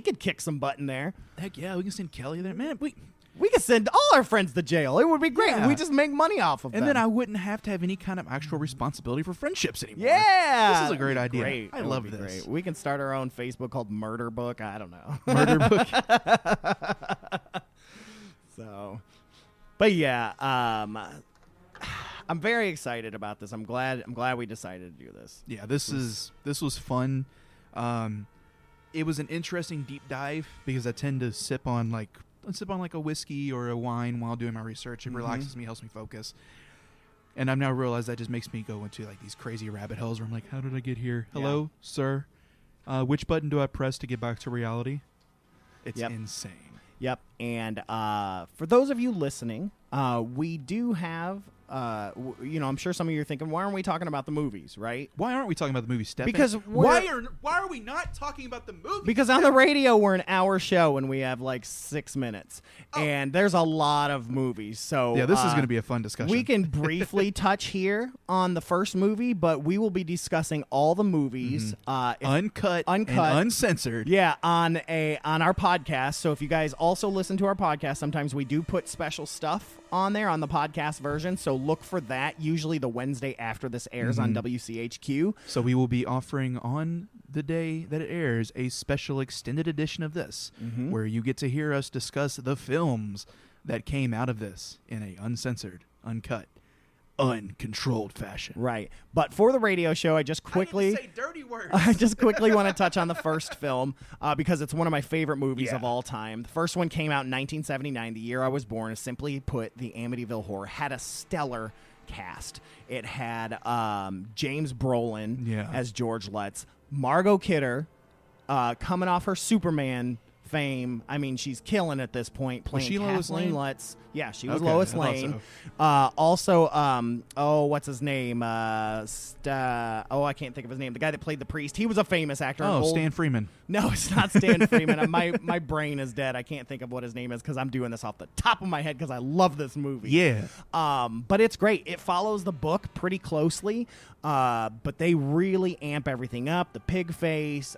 could kick some butt in there. Heck yeah, we can send Kelly there, man. We could send all our friends to jail. It would be great. Yeah. We just make money off of them. And then I wouldn't have to have any kind of actual responsibility for friendships anymore. Yeah. This is a great idea. Great. I love this. Great. We can start our own Facebook called Murder Book. I don't know. Murder Book. So, but yeah, I'm very excited about this. I'm glad we decided to do this. Yeah, this was fun. It was an interesting deep dive because I tend to sip on like a whiskey or a wine while doing my research. It relaxes me, helps me focus. And I've now realized that just makes me go into like these crazy rabbit holes where I'm like, how did I get here? Hello, sir. Which button do I press to get back to reality? It's insane. Yep. And for those of you listening, we do have, I'm sure some of you are thinking, why aren't we talking about the movies, right? Why aren't we talking about the movies, Stefan? Because why are we not talking about the movies? Because on the radio, we're an hour show and we have like 6 minutes. And there's a lot of movies. So yeah, this is going to be a fun discussion. We can briefly touch here on the first movie, but we will be discussing all the movies. Uncut and uncensored. Yeah, on our podcast. So if you guys also listen to our podcast, sometimes we do put special stuff on there on the podcast version. So look for that, usually the Wednesday after this airs on WCHQ. So we will be offering on the day that it airs a special extended edition of this, where you get to hear us discuss the films that came out of this in a uncensored, uncut, uncontrolled fashion. Right. But for the radio show, I just quickly say dirty words. I just quickly want to touch on the first film because it's one of my favorite movies of all time. The first one came out in 1979, the year I was born. Simply put, the Amityville Horror had a stellar cast. It had James Brolin as George Lutz, Margot Kidder coming off her Superman fame. I mean, she's killing at this point, playing Kathleen Lutz. Yeah, she was Lois Lane. Also, what's his name? I can't think of his name. The guy that played the priest. He was a famous actor. Stan Freeman. No, it's not Stan Freeman. My brain is dead. I can't think of what his name is because I'm doing this off the top of my head because I love this movie. Yeah. But it's great. It follows the book pretty closely, but they really amp everything up. The pig face.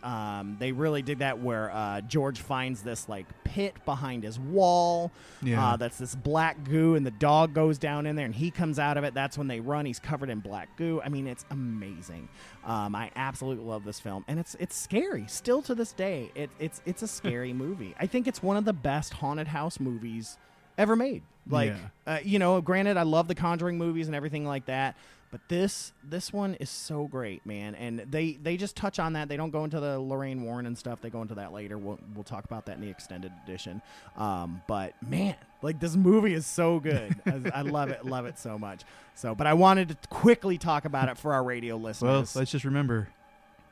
They really did that where George finds this like pit behind his wall. Yeah. That's this black goo, and the dog goes down in there, and he comes out of it. That's when they run. He's covered in black goo. I mean, it's amazing. I absolutely love this film, and it's scary still to this day. It's a scary movie. I think it's one of the best haunted house movies ever made. Like, granted, I love the Conjuring movies and everything like that, but this one is so great, man. And they just touch on that. They don't go into the Lorraine Warren and stuff. They go into that later. We'll talk about that in the extended edition. But man, like, this movie is so good. I love it so much. So, but I wanted to quickly talk about it for our radio listeners. Well, let's just remember,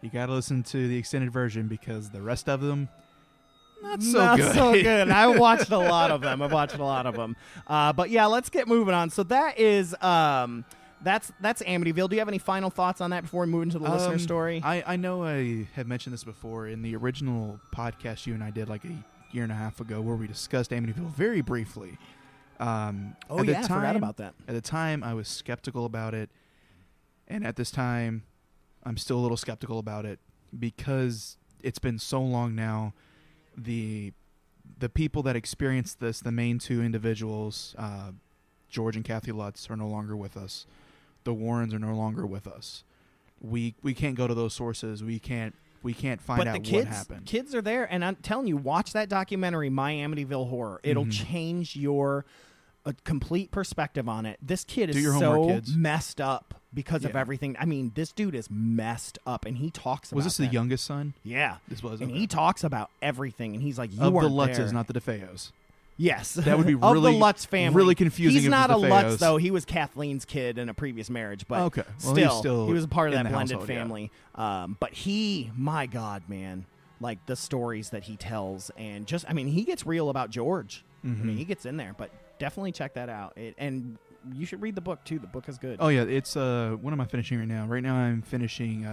you got to listen to the extended version because the rest of them, not so good. I watched a lot of them. But yeah, let's get moving on. So that is that's Amityville. Do you have any final thoughts on that before we move into the listener story? I know I have mentioned this before in the original podcast you and I did like a year and a half ago where we discussed Amityville very briefly. I forgot about that. At the time, I was skeptical about it, and at this time, I'm still a little skeptical about it because it's been so long now. The people that experienced this, the main two individuals, George and Kathy Lutz, are no longer with us. The Warrens are no longer with us. We can't go to those sources. We can't find out what happened. Kids are there, and I'm telling you, watch that documentary, My Amityville Horror. It'll change your complete perspective on it. This kid is so messed up because of everything. I mean, this dude is messed up, and he talks about Was this the youngest son? Yeah. This was. And okay. he talks about everything, and he's like, you of the weren't Lutzes, there. not the DeFeos. Yes. That would be of really the Lutz family. really confusing. He's if not it a was the Lutz, Feos. though. He was Kathleen's kid in a previous marriage, but okay. Well, still, he was a part of in that the blended household, family. But he, my God, man, like the stories that he tells, and just, I mean, he gets real about George. Mm-hmm. I mean, he gets in there, but definitely check that out. And you should read the book, too. The book is good. Oh, yeah. It's, what am I finishing right now? Right now I'm finishing,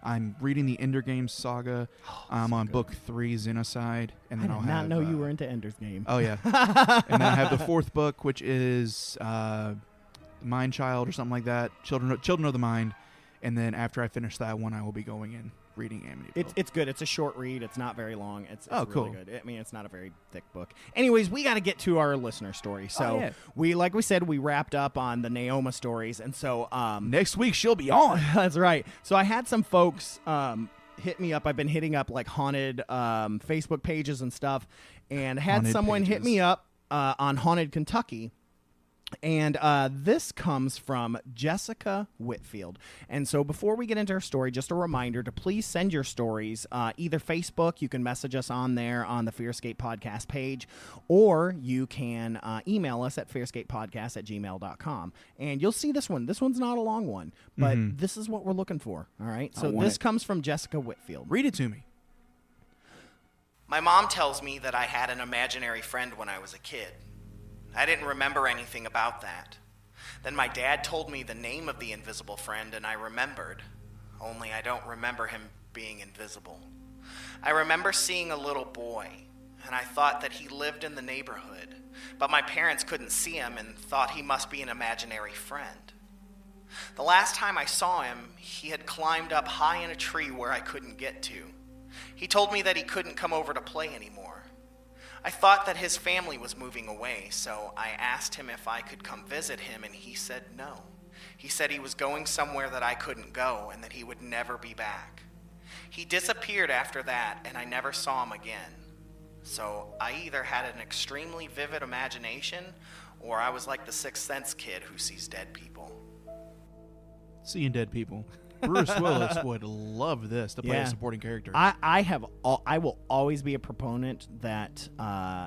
I'm reading the Ender Games saga. I'm on book 3, Xenocide. And then I did not know you were into Ender's Game. Oh, yeah. And then I have the 4th book, which is Mind Child or something like that. Children of the Mind. And then after I finish that one, I will be going in reading Amityville. It's good. It's a short read. It's not very long. It's oh, really cool. good. I mean, it's not a very thick book. Anyways, we got to get to our listener story. So like we said, we wrapped up on the Naoma stories, and so next week she'll be on. That's right. So I had some folks hit me up. I've been hitting up like haunted Facebook pages and stuff, and had Haunted someone pages. hit me up on Haunted Kentucky. And this comes from Jessica Whitfield. And so before we get into her story, just a reminder to please send your stories, either Facebook, you can message us on there on the FearScape podcast page, or you can email us at fearscapepodcast@gmail.com. And you'll see this one. This one's not a long one, but this is what we're looking for. All right. So this comes from Jessica Whitfield. Read it to me. My mom tells me that I had an imaginary friend when I was a kid. I didn't remember anything about that. Then my dad told me the name of the invisible friend, and I remembered. Only I don't remember him being invisible. I remember seeing a little boy, and I thought that he lived in the neighborhood, but my parents couldn't see him and thought he must be an imaginary friend. The last time I saw him, he had climbed up high in a tree where I couldn't get to. He told me that he couldn't come over to play anymore. I thought that his family was moving away, so I asked him if I could come visit him, and he said no. He said he was going somewhere that I couldn't go and that he would never be back. He disappeared after that, and I never saw him again. So I either had an extremely vivid imagination, or I was like the Sixth Sense kid who sees dead people. Seeing dead people. Bruce Willis would love this to play a supporting character. I will always be a proponent that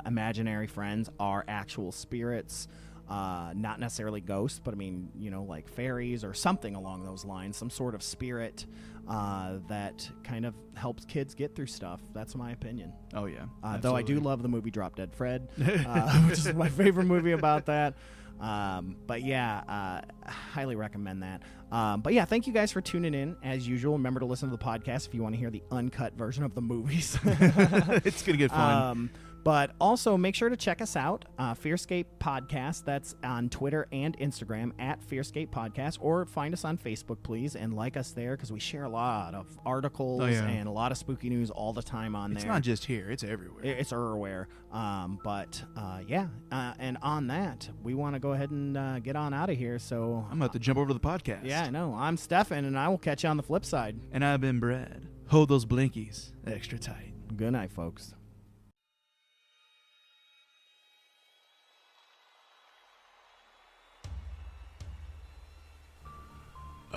imaginary friends are actual spirits, not necessarily ghosts, but I mean, like fairies or something along those lines, some sort of spirit that kind of helps kids get through stuff. That's my opinion. Oh, yeah. Though I do love the movie Drop Dead Fred, which is my favorite movie about that. But yeah, highly recommend that. But yeah, thank you guys for tuning in. As usual, remember to listen to the podcast if you want to hear the uncut version of the movies. It's going to get fun. But also make sure to check us out, FearScape Podcast. That's on Twitter and Instagram at FearScape Podcast, or find us on Facebook, please, and like us there because we share a lot of articles and a lot of spooky news all the time on there. It's not just here; it's everywhere. It's everywhere. And on that, we want to go ahead and get on out of here. So I'm about to jump over to the podcast. Yeah, I know. I'm Stefan, and I will catch you on the flip side. And I've been Brad. Hold those blinkies extra tight. Good night, folks.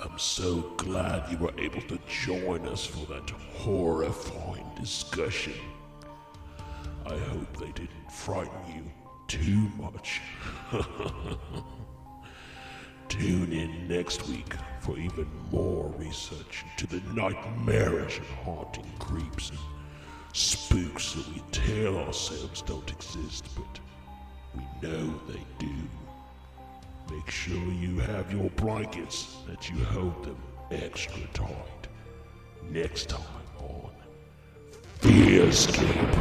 I'm so glad you were able to join us for that horrifying discussion. I hope they didn't frighten you too much. Tune in next week for even more research into the nightmarish and haunting creeps and spooks that we tell ourselves don't exist, but we know they do. Make sure you have your blankets, that you hold them extra tight. Next time on FearScape.